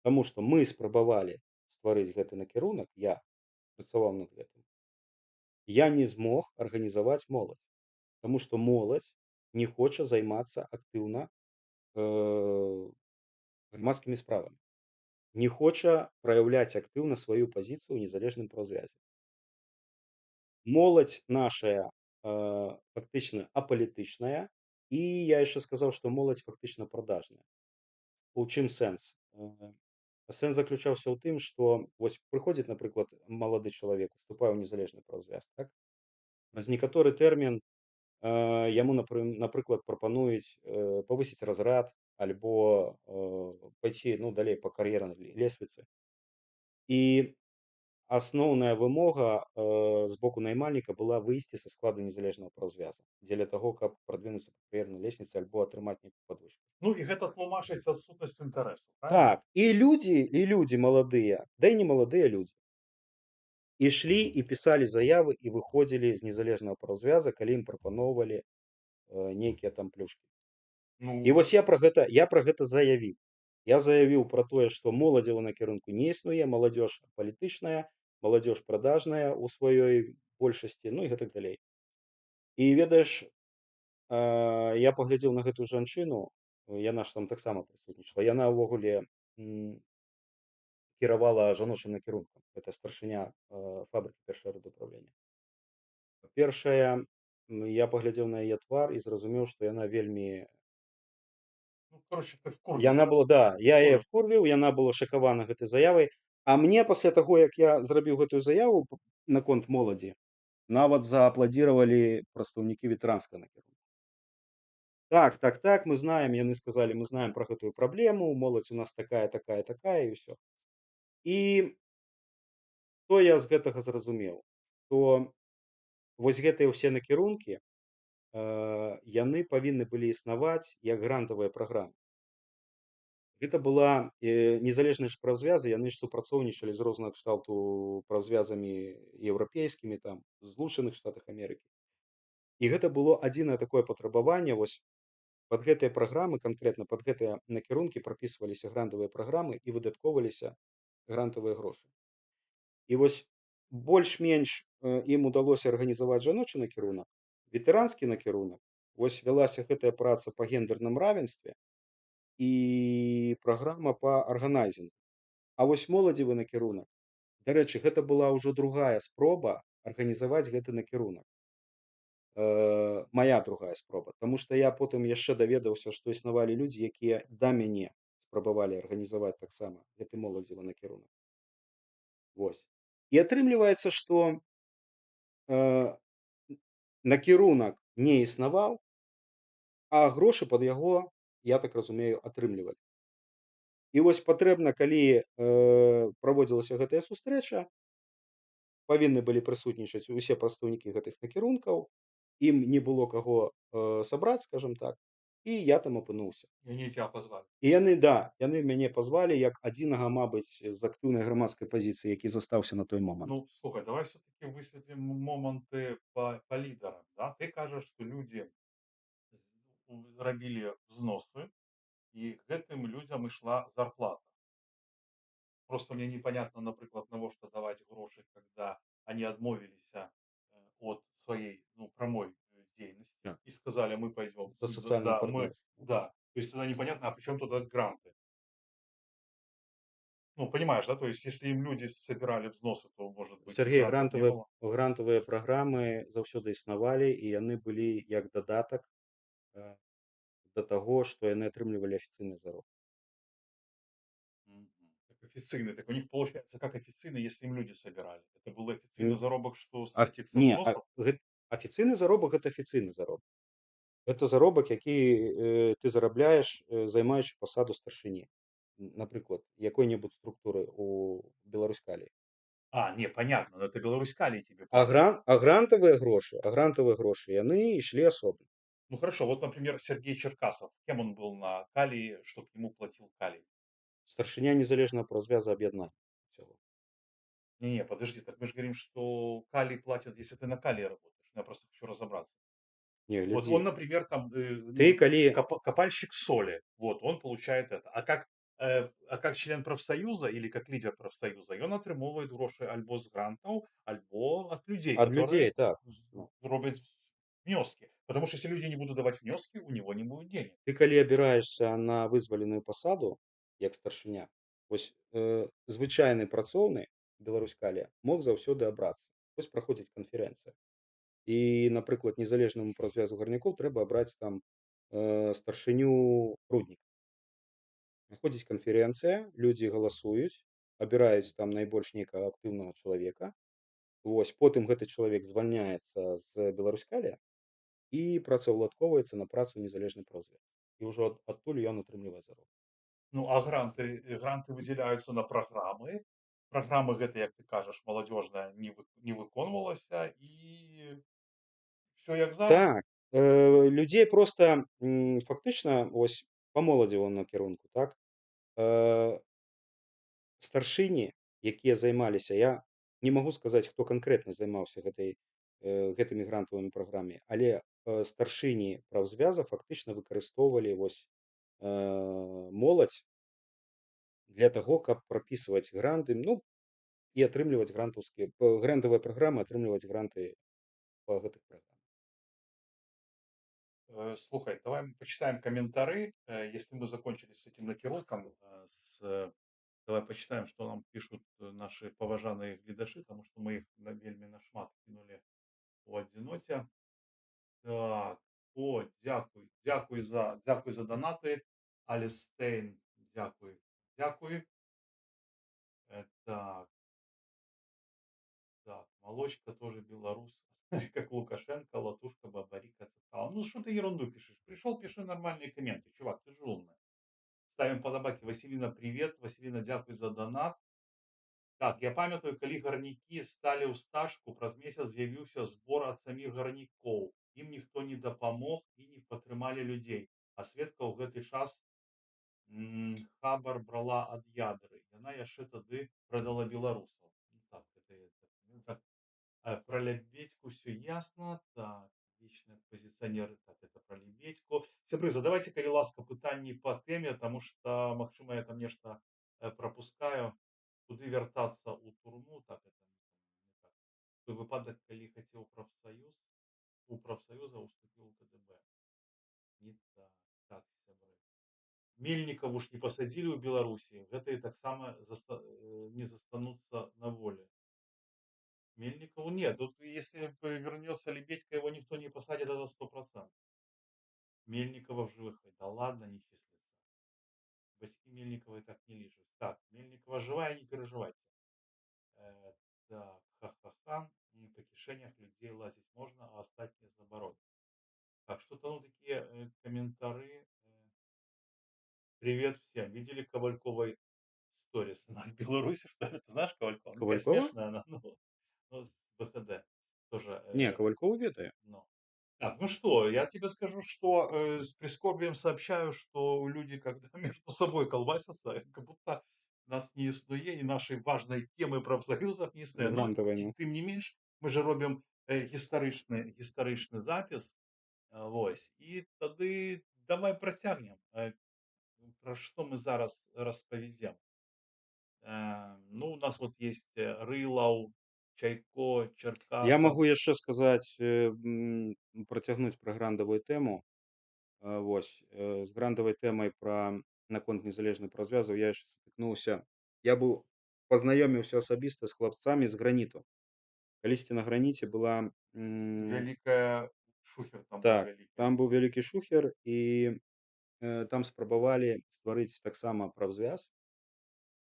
Таму што мы спрабавалі стварыць гэты накірунак, я працаваў над гэтым. Я не змог арганізаваць моладзь, таму што моладзь не хоча займацца актыўна грамадскімі справамі, не хоча праяўляць актыўна сваю пазіцыю ў незалежным правазвязе. Моладзь нашая фактычна апалітычная, і я яшчэ сказаў, што моладзь фактычна прадажная. У чым сэнс? Сэнс заключаўся ў тым, што вось прыходзіць, напрыклад, малады чалавек, уступае ў незалежны правазвяз, так? Праз некаторы тэрмін яму, напрыклад, прапануюць павысіць разрад альбо пайсці, ну, далей па кар'ернай лесвіцы. І асноўная вымога з боку наймальніка была выйсці са складу незалежнага правазвяза дзеля таго, каб прадвінуцца па кар'ернай лесвіцы альбо атрымаць нейкую падвышку. Ну, и гэта тлумачыць адсутнасць інтарэсу, правильно? Так, і людзі маладыя, да і не маладыя людзі, ішлі і пісалі заявы і выходзілі з незалежнага правазвяза, калі ім прапаноўвалі нейкія там плюшкі. І Ну, вось я пра гэта заявіў. Я заявіў пра тое, што моладзевага накірунку не існуе, маладзёж палітычная, маладзёж прадажная ў сваёй большасці, ну і гэтак далей. І ведаеш, я паглядзеў на гэтую жанчыну, яна ж там таксама прысутнічала. Яна ўвогуле кіравала жаночым накірункам. Гэта старшыня фабрыкі першага радуправлення. Па-першае, я паглядзеў на яе твар і зразумеў, што яна вельмі. ну, короче, ты вкурвіў, Яна да? была, да, я яе Вкурвіў. вкурвіў, яна была шакавана гэтай заявай. А мне пасля таго, як я зрабіў гэтую заяву наконт моладзі, нават заапладзіравалі прадстаўнікі ветэранскага накірунку. Так, так, так, мы знаем, яны сказалі, мы знаем пра гэтую праблему, моладзь у нас такая, такая, такая і ўсё. І што я з гэтага зразумеў? Што вось гэтыя ўсе накірункі, яны павінны былі існаваць як грантавыя праграмы. Гэта была незалежныя ж прафзвязы, яны ж супрацоўнічалі з рознага кшталту прафзвязамі еўрапейскімі, там, Злучаных Штатах Амерыкі. І гэта было адзінае такое патрабаванне, вось пад гэтыя праграмы, канкрэтна пад гэтыя накірункі прапісваліся грантавыя праграмы і выдаткоўваліся грантавыя грошы. І вось больш-менш ім удалося арганізаваць жаночы накірунак, ветэранскі накірунак. Вось вялася гэтая праца па гендэрным равенстве і праграма па арганайзінгу. А вось моладзевы накірунак, дарэчы, гэта была ўжо другая спроба арганізаваць гэты накірунак. Мая другая спроба, таму што я потым яшчэ даведаўся, што існавалі людзі, якія да мяне спрабавалі арганізаваць таксама гэты моладзевы накірунак. Вось. І атрымліваецца, што накірунак не існаваў, а грошы пад яго, я так разумею, атрымлівалі. І вось патрэбна, калі праводзілася гэтая сустрэча, павінны былі прысутнічаць усе прадстаўнікі гэтых накірункаў. Ім не было каго, сабраць, скажем так, і я там апынуўся. И они тебя позвали. І яны мяне пазвалі як адзінага, мабыць, з актыўнай грамадскай пазіцыі, які застаўся на той момант. Ну, слухай, давай все-таки высветлим моменты по лидерам. Да? Ты кажешь, что люди робили взносы, и к этим людям и шла зарплата. Просто мне непонятно, например, того, что давать гроши, когда они отмовились от своей, ну, промой деятельности Так. и сказали, мы пойдем, За сацыяльнае да, мы, партнёрства. да. То есть тогда непонятно, а при чем тут гранты? Ну, понимаешь, да, то есть если им люди собирали взносы, то, может быть, и Сяргей, грантов не было. грантавыя праграмы заўсёды існавалі, і яны былі як дадатак, э, да таго, што яны атрымлівалі афіцыйны заробак. Мгм. Так официальный, так у них получается как официальный, если им люди собирали. Это был М, официальный заработок, что с аф этих со не, взносов? афіцыйны заробак — гэта афіцыйны заробак. Гэта заробак, які, ты зарабляеш, займаючы пасаду старшыні, напрыклад, якой-небудзь структуры у Беларуськаліі. А, не, понятно, но это Беларусь Калий тебе А платит. грантавыя грошы, яны ішлі асобна. Ну хорошо, вот, например, Сергей Черкасов. Кем он был на Калии, что к нему платил Калий? Старшыня незалежнага празвяза аб'яднання усяго. Не, подожди, так мы же говорим, что Калий платит, если ты на Калии работаешь. Я просто хочу разобраться. Не, Вот глядзі, он, например, там, ты ну, калі копальщик соли, вот, он получает это. А как член профсоюза или как лидер профсоюза, он атрымоўвае грошы альбо з грантаў, альбо от людей, ад людзей, которые так. Ну, робяць внески. Потому что если люди не будут давать внески, у него не будет денег. ты калі абіраешся на вызваленую пасаду як старшыня, вось, звычайны працоўны Беларуськалія мог заўсёды абрацца. Вось праходзіць канферэнцыя. І, напрыклад, незалежнаму па развязу гарнякоў трэба абраць там, старшыню рудніка. Праходзіць канферэнцыя, людзі галасуюць, абіраюць там найбольш нейкага актыўнага чалавека. Вось, потым гэты чалавек звальняецца з Беларуськалія і працаўладкоўваецца на працу ў незалежны праўзвяз. І ўжо адтуль ён атрымлівае заробак. Ну, а гранты выделяются на программы. Программы гэта, як ты кажаш, маладзёжная не выконвалася і все як зараз. Так, людзей проста, фактычна, вось па моладзевым накірунку, так, э, старшыні, якія займаліся, я не магу сказаць, хто канкрэтна займаўся гэтымі грантавымі праграмамі, але, старшыні прафзвяза фактычна выкарыстоўвалі вось, моладзь для таго, каб прапісваць гранты, ну, і атрымліваць грантавыя праграмы, атрымліваць гранты па гэтых праграмах. Слухай, давай мы почитаем комментарии. Если мы закончили с этим накірункам, давай почитаем, что нам пишут наши паважаныя гледачы, потому что мы их вельмі нашмат кінулі у адзіноце. Так, о, дзякуй за донаты. Алістейн, дзякуй. Так, так, молочка тоже белорус, как Лукашенко, Латушка, Бабарика, Сахала. Ну, что ты ерунду пишешь? Пришел, пиши нормальные комменты. Чувак, ты же умный. Ставим подобаки. Василина, привет. Василина, дзякуй за донат. Так, я памятаю, калі гарнікі сталі ў стажку, праз месяц з'явіўся збор ад саміх гарнікоў. Ім ніхто не дапамог і не падтрымалі людзей. А Светка ў гэты час хабар брала ад ядры. Яна яшчэ тады прадала беларусаў. Ну, так, ну, так, про Лебедьку все ясно. Так, вечные оппозиционеры. Так, это про Лебедьку. Сябры, задавайте, калі ласка, пытанні по тэме, потому что, магчыма, я там нешта пропускаю. Куды вяртацца ў турму, так это не так. Той выпадак, калі хацеў прафсаюз, у прафсаюза уступіў КДБ. Не так. Так, сябры. Мельнікаву ж не пасадзілі ў Беларусі, гэтыя таксама не застануцца на волі. Мельникову нет. Тут если вернется Лебедько, его никто не посадит, это 100%. Мельникова в живых. Да ладно, не числится. Баськи Мельниковой так не лежит. Так, Мельникова живая, не переживайте. Э, так, ха-ха-ха. По кишенях людей лазить можно, а остатние заборонено. Так, что-то ну такие комментарии. Привет всем. Видели Ковальковой сторис? Она в Беларуси, что ли? Ты знаешь Ковалькова? Ну, такая Кавалькова? смешная она. Ну, Ну, с БКД тоже, Не, Ковалькова ведаю. ну. Так, ну что, я тебе скажу, что, с прискорбием сообщаю, что люди, когда между собой колбасятся, как будто нас не існує, і нашої важної теми про профсоюзах не існує. Ну, Грантовая, ну. тим не менш, ми ж робимо гістаричний запис. Вось. І тады давай працягнем. Пра што мы зараз распавядзем. Ну, у нас вот есть Рылаў, Чайко, Я Черкасов. могу яшчэ сказаць, працягнуць пра грандавую тэму. Вось, з грандавай тэмай наконт незалежных развязаў я яшчэ сутыкнуўся. Я быў пазнаёміўся асабіста з хлапцамі з граніту. Калісьці на граніце была, Вялікая Шухер там быў так, вялікі. там быў вялікі шухер, і там спрабавалі стварыць таксама прафзвяз.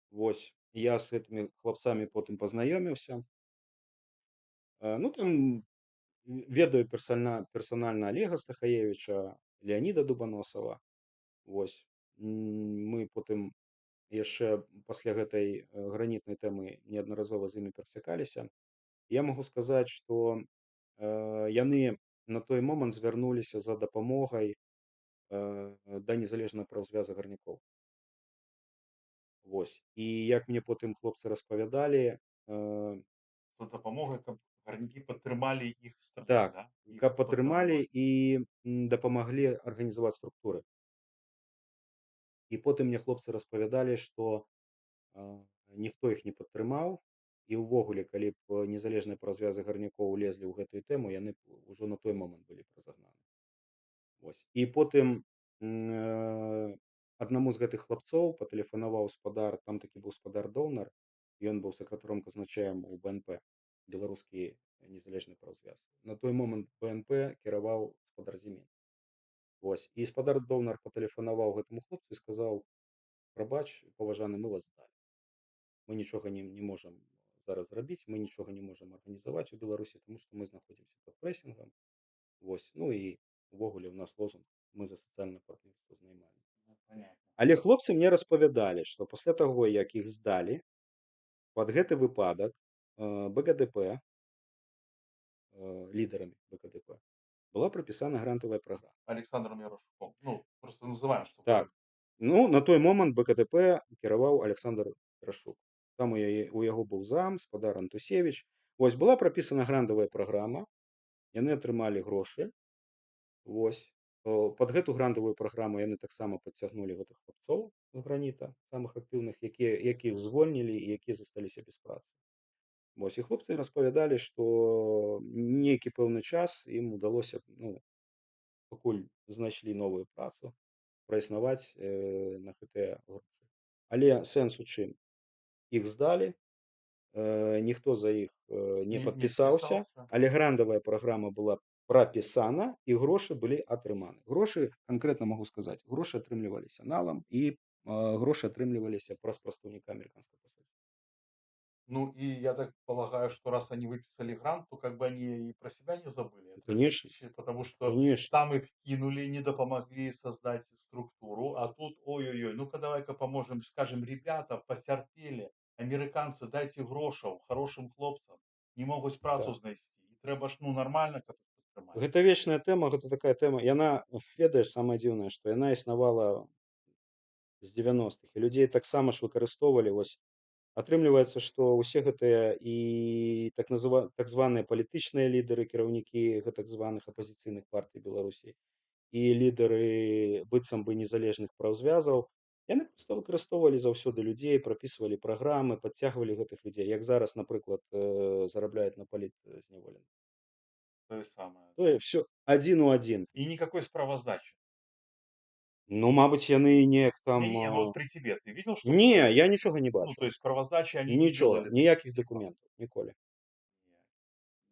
Вось, я з гэтымі хлапцамі потым пазнаёміўся. Ну, там ведаю персанальна Олега Стахаевіча, Леаніда Дубаносава. Вось. Мы потым яшчэ пасля гэтай гранітнай тэмы неаднаразова з імі перасякаліся. Я магу сказаць, што яны на той момант звярнуліся за дапамогай да незалежнага правазвяза гарнякоў. Вось. І як мне потым хлопцы распавядалі, За дапамогай, каб гарнікі падтрымалі іх так, да? Іх каб падтрымалі і дапамаглі арганізаваць структуры. І потым мне хлопцы распавядалі, што ніхто іх не падтрымаў, і ўвогуле, калі б незалежныя празвязы гарнякоў улезлі ў гэтую тэму, яны б ужо на той момант былі б разагнаны. Вось. І потым аднаму з гэтых хлапцоў патэлефанаваў спадар, там такі быў спадар Доўнар, ён быў сакратаром казначеем у БНП, беларускі незалежны праўзвяз. На той момант БНП кіраваў спадар Зімін. Вось. І спадар Доўнар патэлефанаваў гэтаму хлопцу і сказаў: «Прабач, паважаны, мы вас здалі. Мы нічога не можам зараз зрабіць, мы нічога не можам арганізаваць у Беларусі, таму што мы знаходзімся пад прэсінгам. Вось. Ну і увогуле ў нас лозунг мы за сацыяльнае партнёрства з наймальнымі». Ну, понятно. Але хлопцы мне распавядалі, што пасля таго, як іх здалі, пад гэты выпадак БКДП, лідарамі БКДП, была прапісана грантавая праграма. Александром Ярошуком. Ну, просто называем, чтобы Так. Ну, на той момант БКДП кіраваў Александр Рашук. Там у яго быў зам, спадар Антусевіч. Вось, была прапісана грантавая праграма, яны атрымалі грошы. Вось. Пад гэту грантавую праграму яны таксама падцягнулі гэтых хлапцоў з граніта, самых актыўных, якіх звольнілі і якія засталіся без працы. Вось, і хлопцы распавядалі, што нейкі пэўны час ім удалося, ну, пакуль знайшлі новую працу, праіснаваць на гэтыя грошы. Але сэнс у чым? Іх здалі, ніхто за іх не не падпісаўся, списался. але грантавая праграма была прапісана і грошы былі атрыманы. Грошы, канкрэтна магу сказаць, грошы атрымліваліся налам і грошы атрымліваліся праз прадстаўніка амерыканскага посольства. Ну, и я так полагаю, что раз они выписали грант, то как бы они и про себя не забыли. Это же Конечно, потому что конечно. там их кинули, не допомогли создать структуру, а тут ой-ой-ой, ну-ка давай-ка поможем, скажем, ребята, потерпели, американцы, дайте грошаў хорошим хлопцам, не могуць працу Так. знайсці. І трэба ж, ну, нормально как-то падтрымаць. Гэта вечная тэма, гэта такая тэма. Яна, ведаеш, самае дзіўнае, што яна існавала з 90-х, і людзей таксама ж выкарыстоўвалі. Вось атрымліваецца, што ўсе гэтыя і так званыя палітычныя лідары, кіраўнікі гэтак званых апазіцыйных партый Беларусі і лідары быццам бы незалежных праўзвязаў, яны проста выкарыстоўвалі заўсёды людзей, прапісвалі праграмы, падцягвалі гэтых людзей, як зараз, напрыклад, зарабляюць на палітзняволеных. То же самое, Тое да. ўсё адзін у адзін. И никакой справаздачи. Ну, мабыць, яны неяк там. Не-не-не, ну вот при тебе ты видел, Не, чтобы, я нічога не ну, бачыў. то есть справаздачи они не Нічога, делали такие, ніякіх типа. дакументаў, ніколі.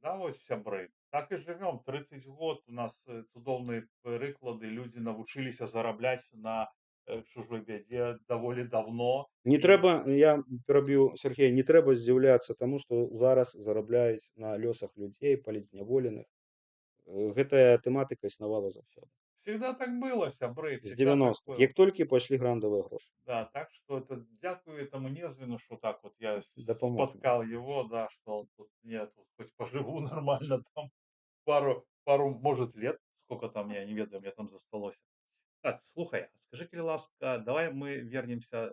Да, вось сябры. Так і жывём. 30 год у нас цудоўныя прыклады. Людзі навучыліся зарабляць на чужой бядзе даволі давно. Не І трэба, я пераб'ю Сергея, не трэба здзіўляцца таму, што зараз зарабляюць на лёсах людзей, палітзняволеных. Гэтая тэматыка існавала заўсёды. Всегда так было, сябры, з всегда так 90-х. было. Як толькі пайшлі грандавыя грошы. Да, так что это дякую этому Невзину, что так вот я Дапамог нам. споткал его, да, что он тут мне тут хоть поживу нормально там пару, может, лет, сколько там, я не ведаю, мне там засталося. Так, слухай, а скажи, калі ласка, давай мы вернемся,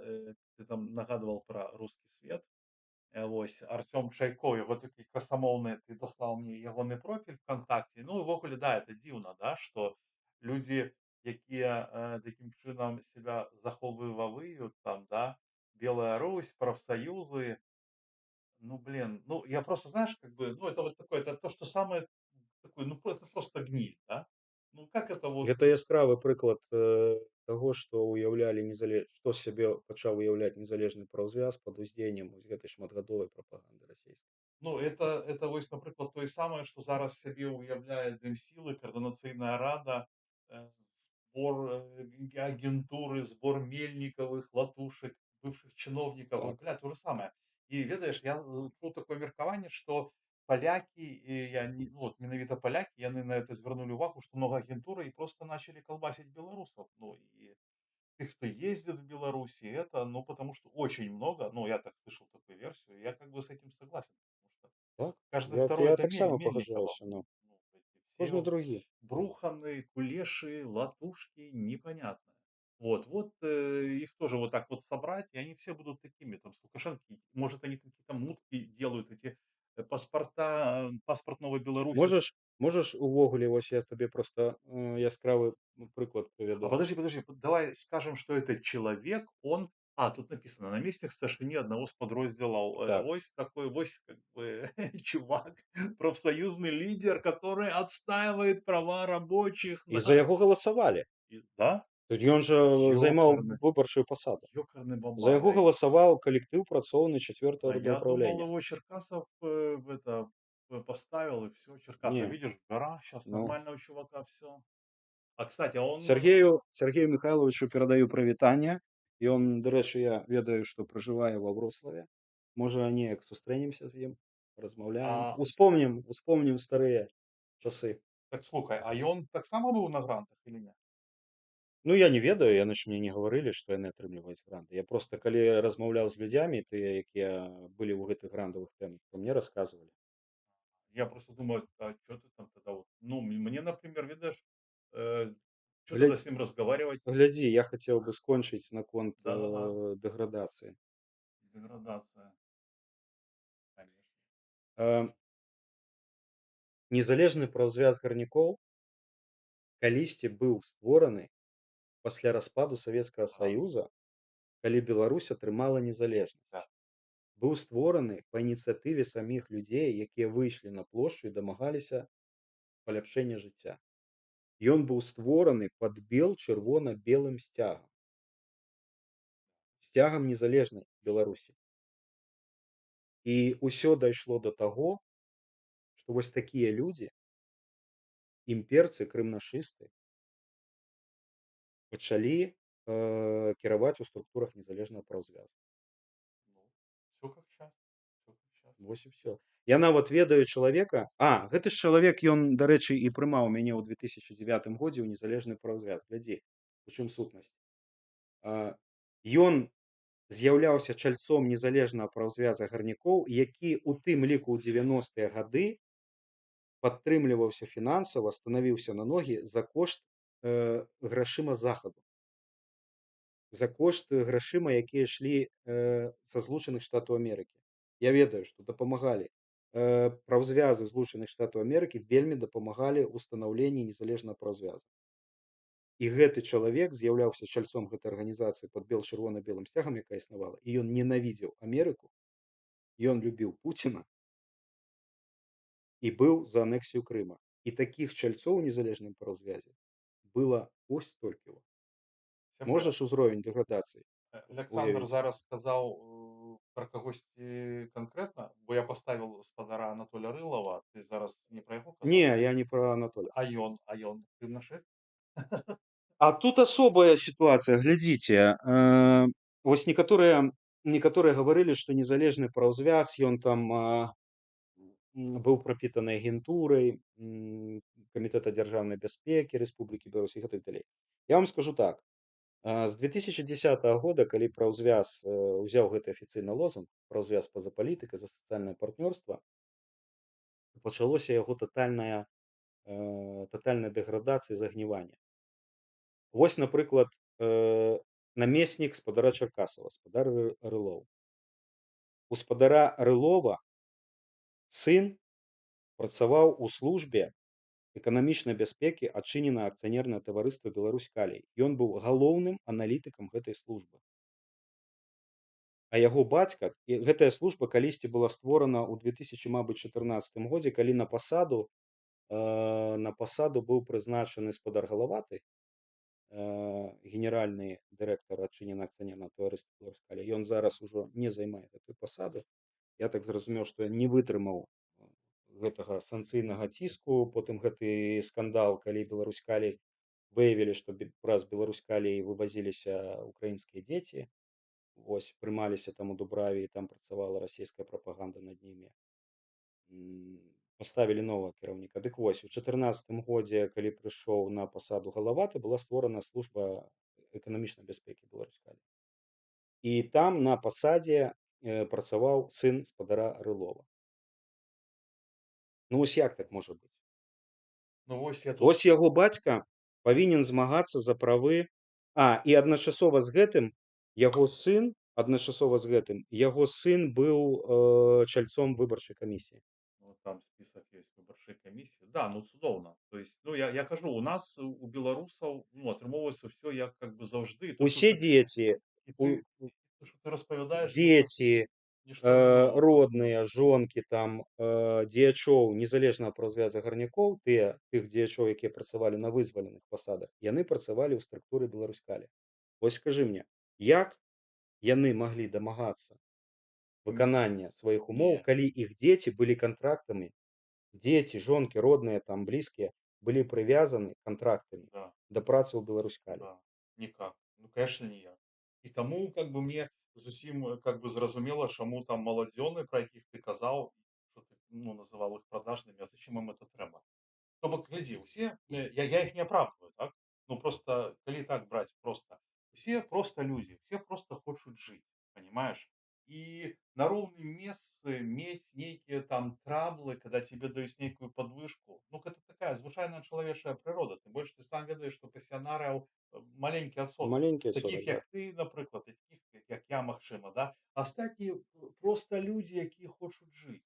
ты там нагадывал про русский свет. Вось Артём Чайко, яго такі красамоўны, ты даслаў мне ягоны профіль ВКонтакце. Ну, увогуле, да, это дзіўна, да, што людзі, якія такім чынам себя захоўваюць там, да, Белая Русь, профсоюзы. Ну, блин, ну, я просто, знаешь, как бы, ну, это вот такое, это то, что самое такое, ну, это просто гниль, да. Ну, как это вот, Гэта яскравы прыклад таго, што што з сябе пачаў уяўляць незалежны праўзвяз пад уздзеяннем вось гэтай шматгадовай прапаганды расейскай. ну, это вось, напрыклад, тое самае, што зараз сябе ўяўляе Дэмсілы, каардынацыйная рада, збор агентуры, збор мельнікавых, латушек, бывшых чыноўнікаў. Так. Вот, бля, то же самае. І ведаеш, я чуў такое меркаванне, што палякі, і я не ну, вот менавіта палякі, яны на это звярнулі ўвагу, што многа агентуры і проста начали калбасіць беларусаў. Ну, і тех, кто ездит в Беларуси, это, ну, потому что очень много, ну, я так слышал такую версию, я как бы с этим согласен, потому что Так. каждый Я второй я это таксама Мельниково. пагаджаюся, ну, Ну, эти кожны все другі. Бруханы, Кулеши, Латушки, непонятно. Вот, их тоже вот так вот собрать, и они все будут такими, там, с Лукашенко, может, они какие-то мутки делают, эти паспорта, паспорт Новой Беларуси. Можаш увогуле, вось я табе проста яскравы прыклад А прывяду. подожди, давай скажем, что этот человек, он, тут написано, наместник старшины одного из подразделов. Так. Вось такой, вось как бы чувак, профсоюзный лидер, который отстаивает права рабочих І за на... яго галасавалі. Да? Ён жа займаў Ёкарный, выбарчую пасаду. ёкарный За яго бабай. галасаваў калектыў працоўны 4-го А я думал, рудоўпраўлення. его Черкасов поставил, и все, Черкасов, Не, видишь, гора, сейчас ну, нормально у чувака все. А, кстати, он... Сергею Михайловичу перадаю прывітанне. Ён, дарэчы, я ведаю, што пражывае ва Вроцлаве. Можа, неяк сустрэнемся з ім, размаўляем. А, Успомнім старыя часы. так слухай, а ён таксама быў на грантах или нет? Ну, я не ведаю, яны ж мне не гаварылі, што яны атрымліваюць гранты. Я проста калі размаўляў з людзямі, тыя, якія былі ў гэтых грантавых тэмах, то мне расказвалі. Я просто думаю, а что ты там тогда вот, ну, мне, например, видишь, что Гля тогда с ним разговаривать? Глядзі, я хацеў бы скончыць наконт Да-да-да, дэградацыі. деградация, конечно. Э, Незалежны праўзвяз гарнякоў калісьці быў створаны пасля распаду Савецкага Ага, Саюза, калі Беларусь атрымала незалежнасць. да. Быў створаны па ініцыятыве саміх людзей, якія выйшлі на плошчу і дамагаліся паляпшэння жыцця. Ён быў створаны пад чырвона-белым сцягам незалежнай Беларусі. І ўсё дайшло да таго, што вось такія людзі, імперцы, крымнашысты, пачалі кіраваць у структурах незалежнага праўзвяза. Ну, все как сейчас, все как сейчас. Вось і ўсё. Я нават ведаю чалавека. Гэты ж чалавек, ён, дарэчы, і прымаў мяне ў 2009 годзе ў незалежны праўзвяз. Глядзі, у чым сутнасць. Ён з'яўляўся чальцом незалежнага праўзвяза гарнякоў, які ў тым ліку ў 90-е гады падтрымліваўся фінансава, станавіўся на ногі за кошт грашыма захаду. За кошт грашыма, якія ішлі са Злучаных Штатаў Амерыкі. Я ведаю, што дапамагалі праўзвязы Злучаных Штатаў Амерыкі вельмі дапамагалі ў станаўленні незалежнага праўзвяза. І гэты чалавек з'яўляўся чальцом гэтай арганізацыі пад чырвона-белым сцягам, якая існавала, і ён ненавідзеў Амерыку, ён любіў Пуціна і быў за анексію Крыма. І такіх чальцоў у незалежным праўзвязе было ось толькі. Сябры, Можаш узровень дэградацыі Александр уявіць? зараз сказал про кагосьці конкретно, бо я поставил спадара Анатоля Рылова, ты зараз не про яго Не, казал? я не пра Анатоля. А ён, ты на 6? А тут асобая сітуацыя, глядзіце, вось некаторыя гаварылі, што незалежны праўзвяз, ён там быў прапітаны агентурай, камітэта дзяржаўнай бяспекі Рэспублікі Беларусь і гэтак далей. Я вам скажу так, з 2010 года, калі праўзвяз узяў гэты афіцыйны лозунг, праўзвяз па-за палітыкай, за сацыяльнае партнёрства, пачалося яго татальная дэградацыя і загніванне. Вось, напрыклад, намеснік спадара Чаркасава, спадар Рылоў. У спадара Рылова сын працаваў у службе эканамічнай бяспекі адчыненага акцыянернага таварыства Беларусь Калій. Ён быў галоўным аналітыкам гэтай службы. А яго бацька, і гэтая служба калісьці была створана ў 2014 годзе, калі на пасаду быў прызначаны спадар Галаваты, генеральны дырэктар адчыненага акцыянернага таварыства Беларусь Калій. Ён зараз ужо не займае гэтую пасаду. Я так зразумеў, што не вытрымаў гэтага санкцыйнага ціску, потым гэты скандал, калі Беларусь Калій выявілі, што праз Беларусь Калій вывазіліся украінскія дзеці, вось прымаліся там у Дубраве, і там працавала расійская прапаганда над імі. Паставілі новага кіраўніка. Дык вось, у 2014 годзе, калі прыйшоў на пасаду Галаваты, была створана служба эканамічнай бяспекі Беларусь Калій. І там на пасадзе працаваў сын спадара Рылова. Ну вось як так можа быць? Ну вось я тут Вось яго бацька павінен змагацца за правы, і адначасова з гэтым яго сын быў чальцом выбарчай камісіі. ну, там список есть выбарчай камісіі. Да, ну цудоўна. То есть, ну я кажу, у нас у беларусаў ну атрымоўваецца ўсё як как бы заўжды. То, што Усе дзеці, і у то, што ты распавядаеш, дзеці, нішто не новае. родныя, жонкі там, дзеячоў незалежнага праўзвяза гарнякоў, тых дзеячоў, якія працавалі на вызваленых пасадах, яны працавалі ў структуры Беларусь Калій. Вось скажы мне, як яны маглі дамагацца выканання сваіх умоў, Не, калі іх дзеці былі кантрактамі, дзеці, жонкі, родныя, там блізкія былі прывязаны кантрактамі да. да працы ў Беларусь Калій. Да, никак. Ну, конечно, ніяк. І таму как бы мне зусім как бы зразумела, чаму там маладзёны, пра якіх ты казаў, што ты ну, называў іх прадажнымі, а зачем ім это трэба? То бок глядзі, усе я іх не апраўдваю, так? Ну просто калі так браць просто, усе просто людзі, все просто хочуць жыць, понимаешь? І на роўным месцы мець нейкія там траблы, когда тебе даюць нейкую падвышку, ну гэта такая звычайная чалавечая прырода. Тым больш ты сам ведаеш, што пасіянараў маленькі адсотак. Маленькі Такіх адсотак, як так. ты, напрыклад, і такіх як я, магчыма, да? Астатнія просто людзі, якія хочуць жыць.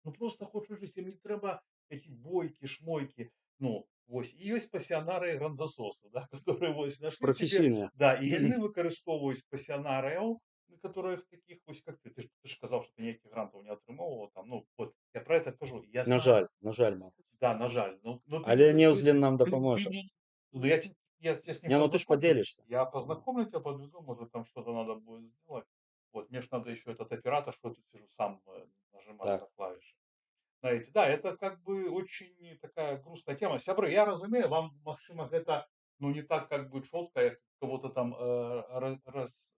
Ну просто хочуць жыць, ім не трэба эти бойкі, шмойкі. Ну, вось і ёсць пасіянары грандасосы, да, которые вось нашли себе, Прафесійныя. да, і яны выкарыстоўваюць пасіянарыяў, на которых таких вось как ты ж казаў, што ты нейкіх грантаў не атрымоўваў там, ну вот я про это кажу, я знаю. На жаль, мабыць. Да, на жаль, ну ты Але не Неўзлін нам ты дапаможа. не ну я с ним Не, ну ты ж познакомлю, поделишься. я познакомлю тебя, подведу, может там что-то надо будет сделать. Вот, мне ж надо еще этот оператор, что я тут сижу сам нажимаю Так. на клавиши. Знаете, да, это как бы очень такая грустная тема. Сябры, я разумею, вам, магчыма, гэта ну не так как бы чётко, як кого-то там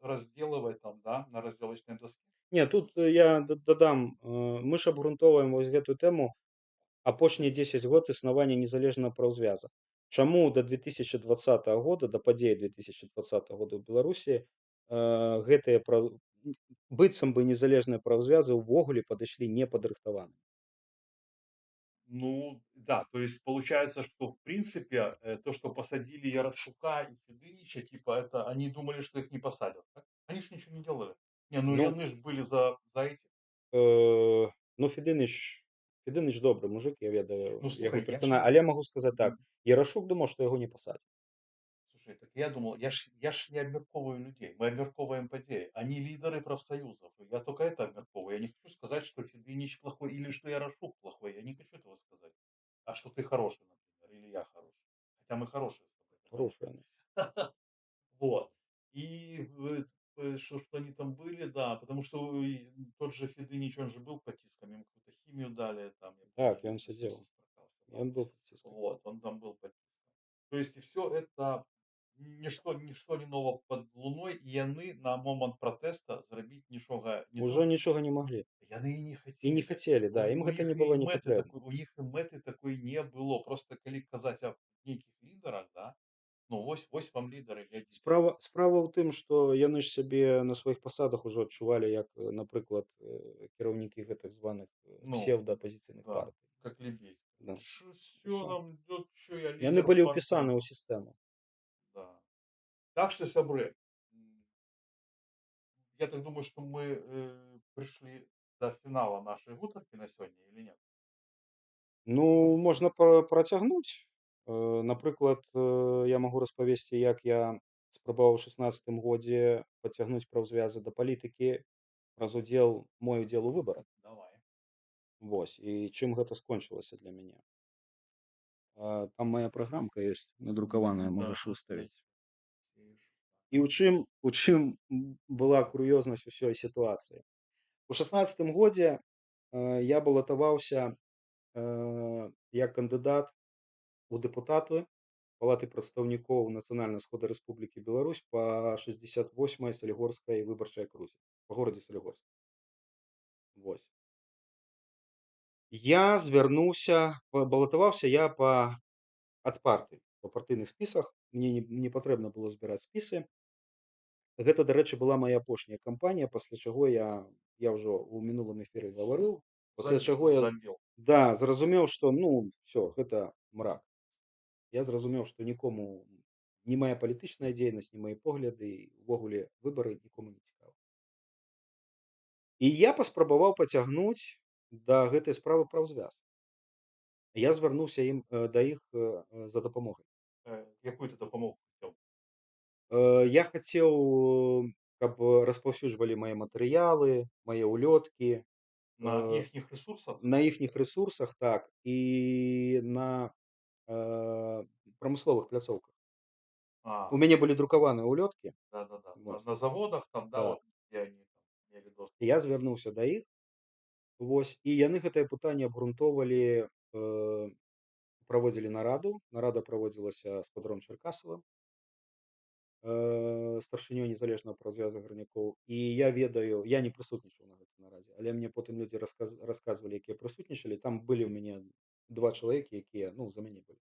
разделывать там, да, на разделочной доске. Не, тут я дадам, мы ж абгрунтоўваем вось гэтую тэму апошнія 10 год існавання незалежнага праўзвяза. Чаму да 2020 года, да падзей 2020 года ў Беларусі гэтыя быццам бы незалежныя праўзвязы ўвогуле падышлі непадрыхтаваны. Ну да, то есть получается, что в принципе то, что посадили Ярошука и Федынича, типа это они думали, что их не посадят. Так? Они ж ничего не делали. Не, ну Ну, яны ж были за эти. ну Федыныч добры мужик, я ведаю Ну яго слушай, але магу сказаць так, Ярашук думаў, што яго не пасадзяць. слушай, так я думал, я ж не обмерковываю людей, мы обмерковываем подеи. Они лидеры профсоюзов. Я только это обмерковываю. Я не хочу сказать, что Федынич плохой или что Ярошук плохой. Я не хочу этого сказать. А что ты хороший, например, или я хороший. Хотя мы хорошие с тобой, ты Хороший понимаешь? яны. Вот. И что они там были, да, потому что и тот же Федынич, он же был под тиском, ему какую-то химию дали, там, я помню, Так, ён лет на сядзеў. 70 прокался, да. Ён быў пад ціскам. Вот, он там был под тиском. То есть, и все это нішто не нова пад луной, і яны на момант пратэста зрабіць нічога не то Уже нічога не маглі. яны і не І не хацелі. хацелі, да, ім У гэта іх не і было не мэты патрэбна. такой у іх і мэты такой не было. Просто калі казаць аб нейкіх лідарах, да, ну вось вам лідары, глядзіце. Справа ў тым, што яны ж сябе на сваіх пасадах ужо адчувалі як, напрыклад, кіраўнікі гэтых званых, Ну псеўдаапазіцыйных да, партый. как Лебедь. Да, і Всё ўсё. нам идёт, чё я Яны лидер былі партии. ўпісаны ў сістэму. Да. Так что, сябры, я так думаю, что мы пришли до финала нашей гутаркі на сегодня или нет? Ну, можна працягнуць. Напрыклад, я магу распавесці, як я спрабаваў у 16 годзе пацягнуць паўзвязы да палітыкі праз мой удзел у выбарах. Давай. Вось, і чым гэта скончылася для мяне. Там моя праграмка ёсць надрукаваная, Да, можаш я выставіць. видишь. І ў чым была кур'ёзнасць усёй сітуацыі. У 16 годзе я балатаваўся як кандыдат у дэпутаты Палаты прадстаўнікоў Нацыянальна-Схода Рэспублікі Беларусь па 68-й салігорскай выбарчай акрузе па горадзе Салігорск. Вось. Я звярнуўся, балатаваўся я ад партый, па партыйных спісах. Мне не патрэбна было збіраць спісы. Гэта, дарэчы, была мая апошняя кампанія, пасля чаго я ўжо ў мінулым эфіры гаварыў, пасля чаго я, Забил. да, зразумеў, што ну все гэта мрак. Я зразумеў, што нікому ні мая палітычная дзейнасць, ні мае погляды, увогуле выбары нікому не цікавы. І я паспрабаваў пацягнуць да гэтай справы паўзвяз. Я звярнуўся да іх за дапамогай. Якую ты дапамогу хотел? Я хацеў, каб распаўсюджвалі мае матэрыялы, мае ўлёткі, На ихних ресурсах? на іхніх рэсурсах, так, і на прамысловых пляцоўках. У А, мяне былі друкаваныя ўлёткі. да-да-да. Вось, На заводах там, да, так. вот, где они там имели доступ. Я звярнуўся да іх, вось, і яны гэтае пытанне абгрунтоўвалі, праводзілі нараду. Нарада праводзілася з спадаром Чаркасавым, старшынёй незалежнага празвяза гарнякоў. І я ведаю, я не прысутнічаў на гэтай нарадзе, але мне потым людзі расказвалі, якія прысутнічалі. Там былі ў мяне 2 чалавекі, якія, ну, за мяне былі.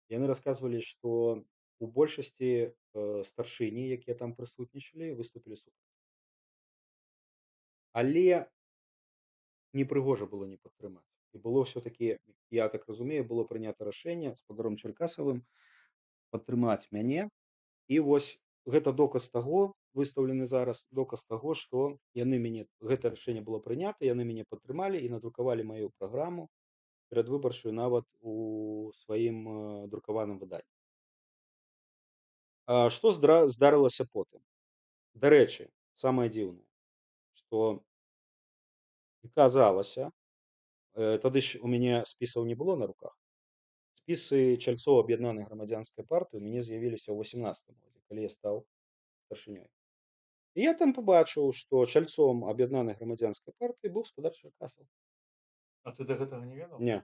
Яны расказвалі, што у большасці старшыні, якія там прысутнічалі, выступілі супраць. Але непрыгожа было не падтрымаць. І было ўсё-такі, я так разумею, было прынята рашэнне спадаром Чаркасавым падтрымаць мяне. І вось гэта доказ таго, выстаўлены зараз доказ таго, што гэта рашэнне было прынята, яны мяне падтрымалі і надрукавалі маю праграму перадвыбарчую нават у сваім друкаваным выданні. Што здарылася потым? Дарэчы, самае дзіўнае, што аказалася, тады ж у мяне спісаў не было на руках. Спісы чальцоў аб'яднанай грамадзянскай партыі ў мяне з'явіліся ў 18 годзе, калі я стаў старшынёй. І я там пабачыў, што чальцом аб'яднанай грамадзянскай партыі быў спадар Чаркасаў. А ты до гэтага не ведаў? Не.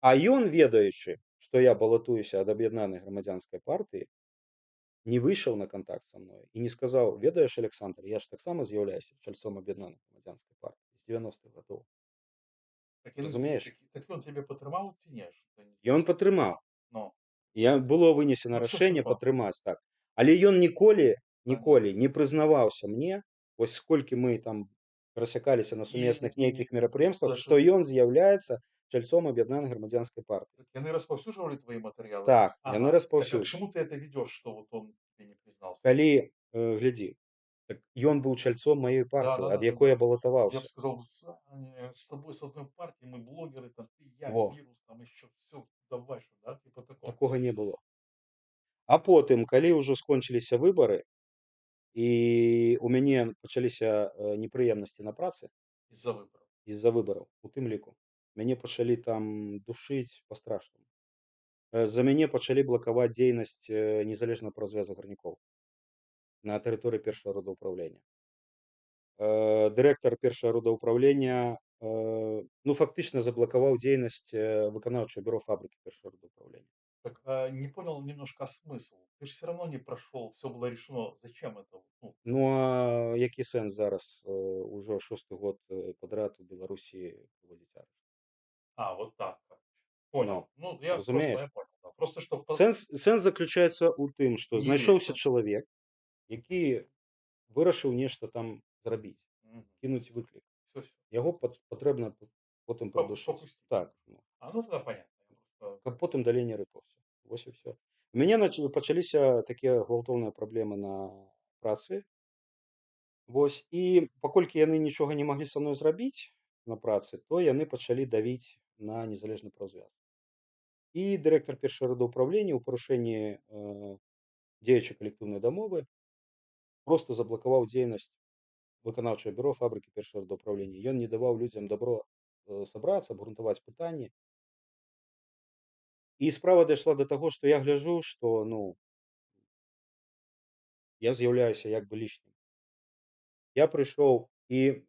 А ён, ведаючы, што я балатуюся ад аб'яднанай грамадзянскай партыі, не выйшаў на кантакт са мной і не сказаў: «Ведаеш, Александр, я ж таксама з'яўляюся чальцом аб'яднанай грамадзянскай партыі з 90-х гадоў». Разумееш? Так ён цябе падтрымаў ці не? Что не І ён зразумеў. падтрымаў. Ну, Было вынесена ну все рашэнне супер. падтрымаць, так. Але ён ніколі Понятно. не прызнаваўся мне, вось сколькі мы там перасякаліся на сумесных І нейкіх мерапрыемствах, значит, што ён з'яўляецца чальцом аб'яднанай грамадзянскай партыі. так яны распаўсюджвалі твои материалы? Так, яны Ага. Так а к распаўсюджвалі. чему ты это ведешь, что вот он тебе не признался? Калі, глядзі, так ён быў чальцом маёй Да, партыі, да, да, ад да, якой да. я Я бы балатаваўся. сказал, с тобой с одной партии, мы блогеры, там ты, я, Во, вирус, там еще все, давай, что, да, типа такого. такога не было. А потым, калі ўжо скончыліся выбары і у мяне пачаліся непрыемнасці на працы Из-за выборов. з-за выбараў, у тым ліку, мяне пачалі там душыць па-страшнаму. За мяне пачалі блакаваць дзейнасць незалежнага празвяза гарнякоў на тэрыторыі першага родаўпраўлення. Дырэктар першага родаўпраўлення, ну, фактычна заблакаваў дзейнасць выканаўчае бюро фабрыкі першага родаўпраўлення. Так, не понял немножко смысл. Ты же всё равно не прошел, все было решено. Зачем это? Вот, ну, Ну, а який сенс зараз, уже шостий год, подряд у Білорусі вводить арешт? вот так, короче. Понял. Ну, Ну, я просто, розумієш? я понял, да. Просто что Сенс заключається у тым, што не знайшоўся весело. чалавек, які вырашыў нешта там зрабіць, Мгм. кінуць выклік. Всё. Яго патрэбна потым прыдушыць. Попустить. Так, ну, Ну тогда понятно. Я просто каб потым далей не рыпаўся. Вось і ўсё. У мяне пачаліся такія гвалтоўныя праблемы на працы. Вось, і паколькі яны нічога не маглі са мной зрабіць на працы, то яны пачалі давіць на незалежны праўзвяз. І дырэктар першага радаўпраўлення ў парушэнні дзеючай калектыўнай дамовы проста заблакаваў дзейнасць выканаўчае бюро фабрыкі першага радаўпраўлення. Ён не даваў людзям дабро сабрацца, абгрунтаваць пытанні. І справа дайшла да таго, што я гляджу, што ну, я з'яўляюся як бы лішнім. Я прыйшоў і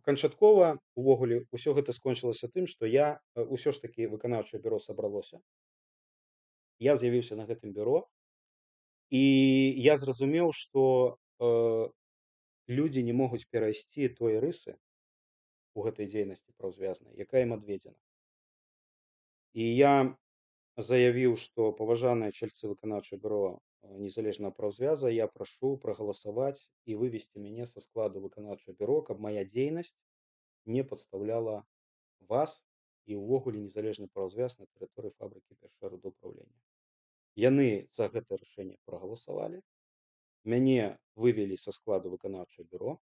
канчаткова увогуле ўсё гэта скончылася тым, што я ўсё ж такі выканаўчае бюро сабралося. Я з'явіўся на гэтым бюро, і я зразумеў, што людзі не могуць перайсці той рысы у гэтай дзейнасці праўзвязнай, якая ім адведзена. І я заявіў, што паважаныя чальцы выканаўчага бюро незалежнага праўзвяза, я прашу прагаласаваць і вывесці мяне са складу выканаўчага бюро, каб мая дзейнасць не падстаўляла вас і ўвогуле незалежны праўзвяз на тэрыторыі фабрыкі першага радаўпраўлення. Яны за гэта рашэнне прагаласавалі. Мяне вывелі са складу выканаўчага бюро.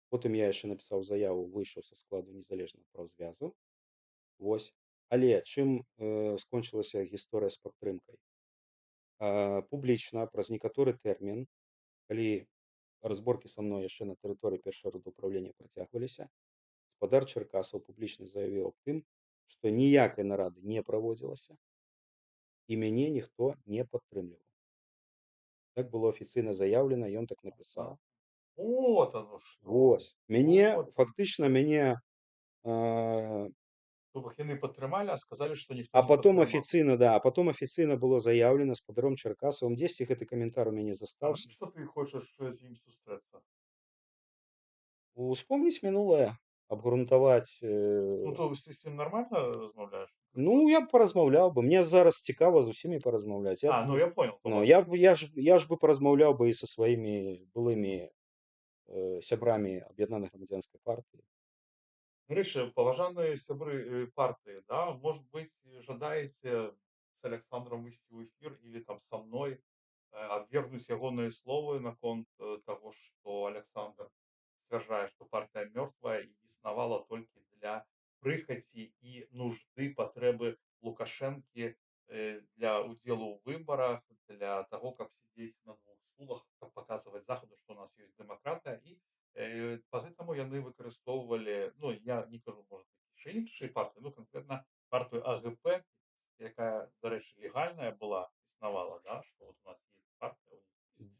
Потым я яшчэ напісаў заяву, выйшаў са складу незалежнага праўзвязу. Вось. Але чым скончылася гісторыя з падтрымкай? Публічна праз некаторы тэрмін, калі разборкі са мной яшчэ на тэрыторыі першага радаўпраўлення працягваліся, гаспадар Чэркасаў публічна заявіў аб тым, што ніякай нарады не праводзілася і мяне ніхто не падтрымліваў. Так было афіцыйна заяўлена, ён так напісаў. ага. Вот оно что. Вось. Мяне Вот оно фактычна мяне а, Чтобы их яны падтрымалі, а сказали, что никто а не потом падтрымаў. афіцыйна, да, а потом афіцыйна было заяўлена спадаром Чэркасавым. Дзесьці гэты каментар у мяне застаўся. Что ты хочешь з ім сустрэцца? Успомніць мінулае, абгрунтаваць. Ну, то з ім нармальна размаўляеш? Как Ну, бы. я б паразмаўляў бы. Мне зараз цікава з усімі паразмаўляць. Ну я понял, Ну, помолчать. я ж бы паразмаўляў бы і са сваімі былымі сябрамі аб'яднанай грамадзянскай партыі. Грыша, паважаныя сябры партыі, да, может быть, жадаеце с Александром выйсці ў эфир или там со мной абвергнуць ягоныя словы наконт того, что Александр сцвярджае, что партия мёртвая и існавала толькі для прыхаці і нужды патрэбы Лукашэнкі для удзелу ў выбарах, для того, каб сидзець на двух стулах, каб паказваць захаду, што у нас ёсць дэмакратыя і поэтому яны выкарыстоўвалі, ну я не кажу, может быть, яшчэ іншыя партыі, ну канкрэтна партыю АГП, якая, дарэчы, легальная была, існавала, да, што вот у нас есть партыя,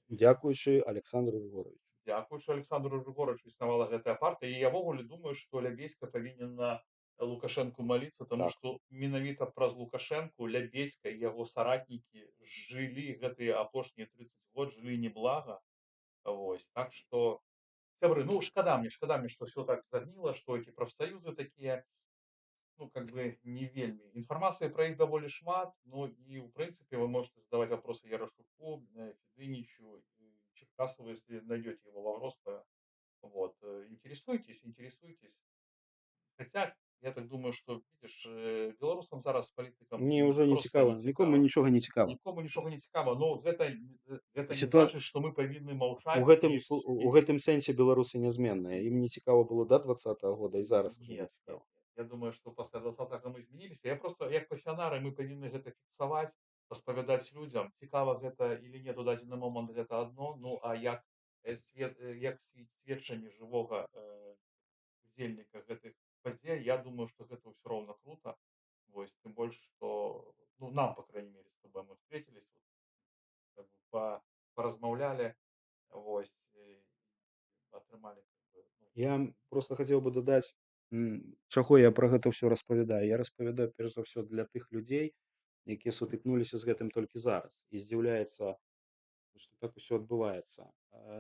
Дзякуючы Александру Рыгоровичу. дзякуючы Александру Григоровичу існавала гэтая партыя, і я ўвогуле думаю, што Лябеська павінен на Лукашэнку маліцца, таму Так. што менавіта праз Лукашэнку Лябеська і яго саратнікі жылі гэтыя апошнія 30 год, жылі неблага. Вось, так што сябры, ну шкада мне, што все так загніла, што эти профсоюзы такія, ну, как бы не вельмі. Інфармацыі пра іх даволі шмат, ну і ў прынцыпе вы можете задавать вопросы Ярошуку, Федыничу, Черкасову, если найдете его Лавростова. Вот. Интересуйтесь. Хотя, я так думаю, что, видишь, белорусам зараз з палітыкам Мне ўжо не проста не цікава. Нікому цікава. нічога не цікава. Нікому нічога не цікава. Ну, гэта не Сітуа значыць, што мы павінны У маўчаць гэтым у гэтым сэнсе беларусы нязменныя. Ім не цікава было да 20-го года, і зараз ужо не Нет. цікава. Я думаю, что пасля 20 мы змяніліся. Я просто як пасіянары мы павінны гэта фіксаваць, распавядаць людзям, цікава гэта или нет у дадзены момант гэта адно. Ну а як як сведчанне жывога удзельніка гэтых падзей, я думаю, что гэта ўсё роўна круто. Вось тым больш, што ну, нам, по крайней мере, с тобой мы встретились, вот, как бы поразмаўлялі, вось, атрымалі как бы, ну, Я проста хацеў бы дадаць, чаго я пра гэта ўсё распавядаю. Я распавядаю перш за ўсё для тых людзей, якія сутыкнуліся з гэтым толькі зараз і здзіўляецца, што так усё адбываецца.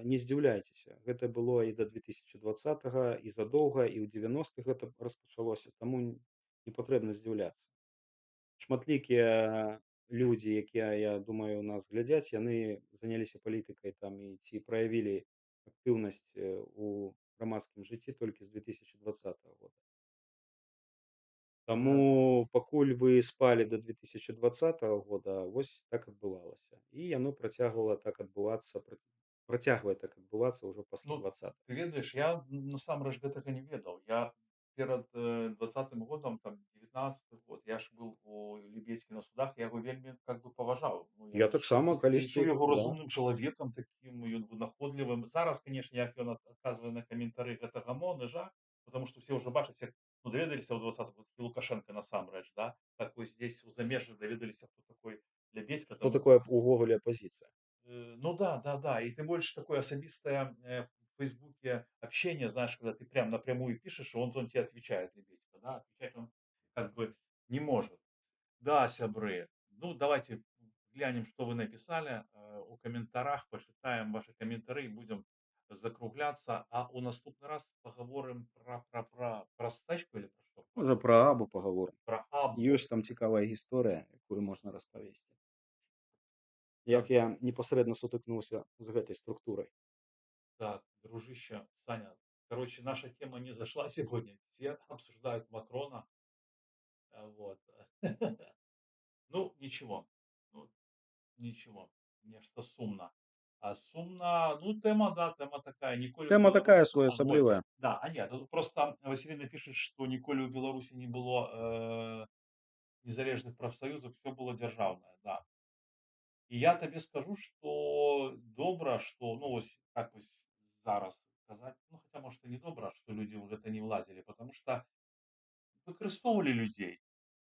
Не здзіўляйцеся, гэта было і да 2020 і задоўга, і ў 90-х гэта распачалося, таму не патрэбна здзіўляцца. Шматлікія людзі, якія, я думаю, нас глядзяць, яны заняліся палітыкай там і ці праявілі актыўнасць у грамадскім жыцці толькі з 2020 года. Э, Таму пакуль вы спалі да 2020 года, вось так адбывалася. І яно працягвала так адбывацца, працягвае так адбывацца ўжо пасля Ну, 20. ты ведаеш, я насамрэч гэтага не ведаў. Я перад 20 годам, там 19 год, я ж быў у Лібецькі на судах, я яго вельмі как бы паважаў. Ну, Я таксама я лічу калісьці, яго да. разумным чалавекам, такім ён вынаходлівым. Зараз, канешне, як ён адказвае на каментары, гэта гамон і жах, потому што ўсе ўжо бачаць, як ну, даведаліся ў 20 год, хто Лукашенко насамрэч, да. Так вось здесь у замежжы даведаліся, хто такой Лябедзька, Што там такое увогуле апазіцыя? ну да, да-да. И тем больше такое особистое, в "Фейсбуке" общение, знаешь, когда ты прям напрямую пишешь, и он тебе отвечает, Лебедько, да. Отвечать он как бы не может. Да, сябры, ну, давайте глянем, что вы написали, у комментарах, почитаем ваши комментары и будем закругляться. А у наступный раз поговорим про стачку или про что? Можа, пра Абу пагаворым. Про Аббу. Ёсць там цікавая гісторыя, якую можна распавесці. Так, Як я непасрэдна сутыкнуўся з гэтай структурай. так, дружище, Саня, короче, наша тема не зашла сегодня. Все обсуждают Макрона. Вот. Ну, ничего. Ну, ничего. Нешта сумно. А сумно, ну, тема, да, тема такая. Ніколі ў Тэма такая Беларусі... вот. своеасаблівая. Да, а нет, тут просто Василина пишет, что ніколі ў Беларусі не было незалежных профсоюзов, все было державное, да. И я тебе скажу, что добра, что, ну, ось, так ось зараз сказать, ну, хотя, может, и не добра, что люди в это не влазили, потому что выкарыстоўвалі людей.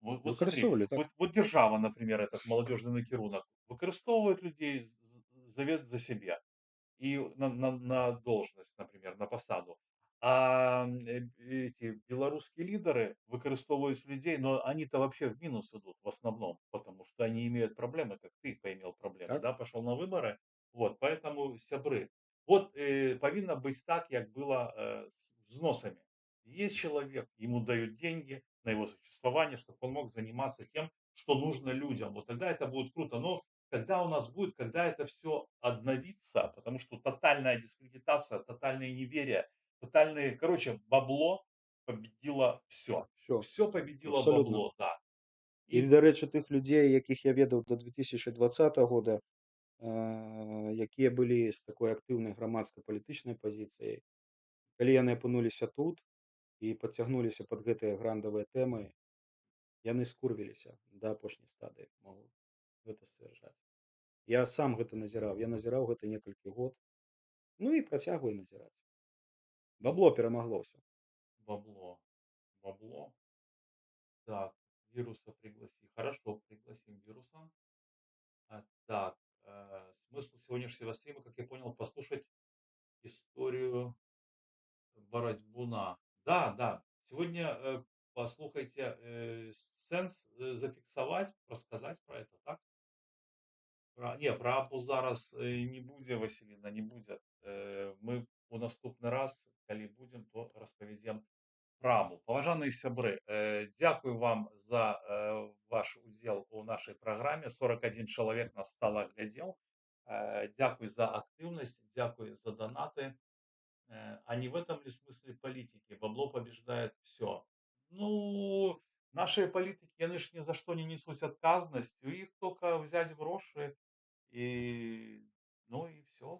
Вот смотри, Выкарыстоўвалі так. вот держава, например, этот молодежный накірунак, выкарыстоўвает людей, завет за себе и на должность, например, на посаду. А эти белорусские лидеры выкарыстоўваюць людей, но они-то вообще в минус идут в основном, потому что они имеют проблемы, как ты поимел проблемы, Так? да, пошел на выборы. Вот, поэтому, сябры, вот повинно быть так, как было с взносами. Есть человек, ему дают деньги на его существование, чтобы он мог заниматься тем, что нужно людям. Вот тогда это будет круто. Но когда у нас будет, когда это все обновится, потому что тотальная дискредитация, тотальное неверие, тотальное, короче, бабло победило все. Всё. Все победило Абсалютна. бабло, да. І, И дарэчы, тых людзей, якіх я ведаў да 2020 года, якія былі з такой актыўнай грамадска-палітычнай пазіцыяй, калі яны апынуліся тут і падцягнуліся пад гэтыя грандавыя тэмы, яны скурвіліся да апошняй стадыі, магу гэта сцвярджаць. Я сам гэта назіраў, я назіраў гэта некалькі год, ну і працягваю назіраць. Бабло перамагло ўсё. бабло, бабло. Так, вируса пригласи. Хорошо, пригласим вируса. Так, смысл сегодняшнего стрима, как я понял, послушать историю Бородьбуна. Да, да. Сегодня послухайте сенс зафіксаваць, рассказать про это, так? Не, про Апу зараз не будзе, Васіліна, не будзе. Мы у наступны раз, калі будзем, то распавядзем пра Апу. Паважаныя сябры, дзякую вам за ваш удзел у нашай праграме. 41 чалавек нас стала глядзеў. Дзякуй за актыўнасць, дзякуй за донаты. А не в этом ли смысле политики? Бабло побеждает все. Ну, наши политики, яны ж ни за что не несуць адказнасць. У іх только взять грошы и, ну и все.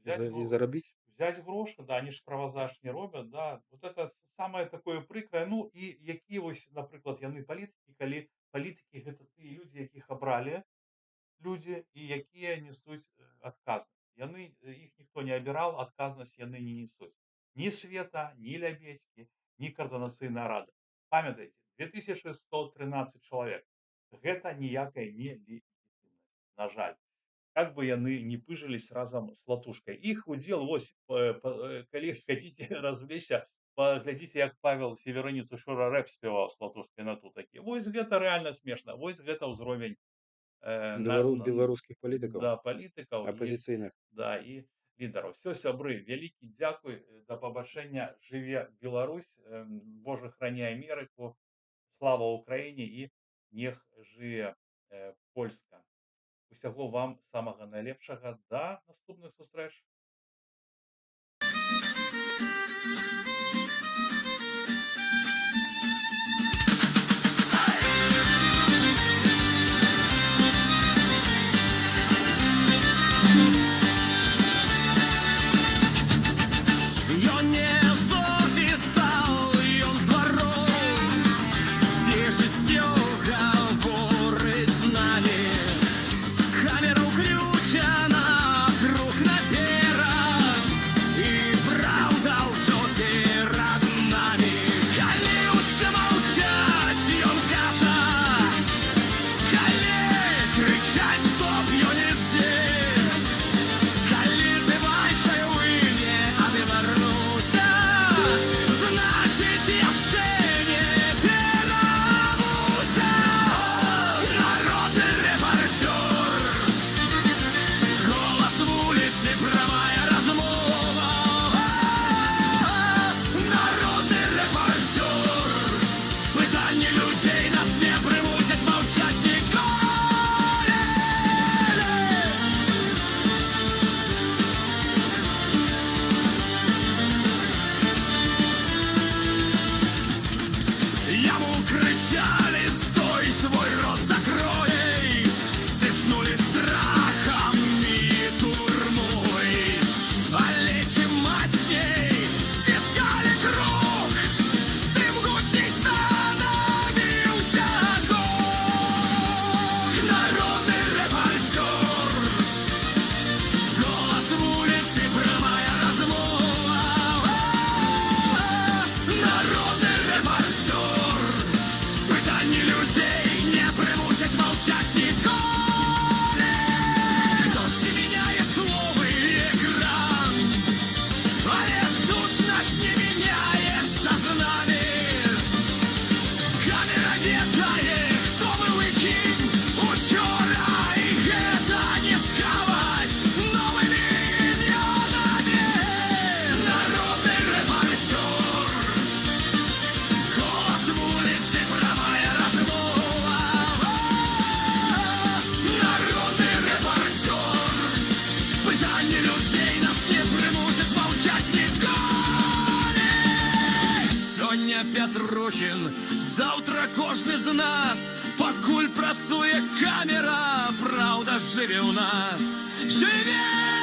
І зарабіць. Взять грошы, да, они ж правазаж не робят, да. Вот это самое такое прыкрае. Ну і якія вось, напрыклад, яны палітыкі, калі палітыкі гэта тыя людзі, якіх абралі людзі і якія несуць адказнасць. Яны іх ніхто не абіраў, адказнасць яны не несуць. Ні Света, ні Лябедзькі, ні Коардынацыйная рада. Памятайце, 2113 чалавек. Гэта ніякая не легітымнасць, на жаль. Как бы яны не пыжылись разам с Латушкай. Іх удзел вось калі хаціце развлечься, паглядзіце, як Павел Северынец учора рэп спяваў з Латушкай на тутакі. Вось гэта рэальна смешна. Вось гэта ўзровень Белорусских политиков, да, палітыкаў і оппозиционных. да і лідараў. Все, сябры, вялікі дзякуй, да пабачэння, жыве Беларусь, Божа храні Амерыку, слава Ўкраіне і нех жыве Польска. Усяго вам самага найлепшага, да наступных сустрэч. Ён не з офісаў, ён з двароў, дзе жыццё гаворыць з намі. Камера ўключана, круг наперад, і праўда ўжо перад намі. Калі ўсе маўчаць, ён кажа, калі крычаць стоп, ён ідзе. Калі ты бачай не адвярнуўся, значыць яшчэ не перамогся. Народны рэпарцёр, голас вуліцы, прамая размова. Народны рэпарцёр, пытанні людзей нас не прымусяць маўчаць ніколі. Яму кричали: стой, свой рот закрой. Ціснули страхом і турмой. Але чим мацней стискали круг, тим гучней становився дух. Народний репортер, голос вулиці, прямая розмова. Народний репортер, питання людей не примусять мовчать ніколи. Хтось міняє слово і екран, але сутність не міняється з нами. Камера вітає, хто був і ким учора, і гэта не сховать новими ім'янами. Народний репортер, голос вулиці, прямая розмова. Народний репортер, питання людей нас не примусять мовчать ніколи. Сьогодні Петрухін, завтра кожний з нас. Покуль працює камера, правда живе у нас. Живе!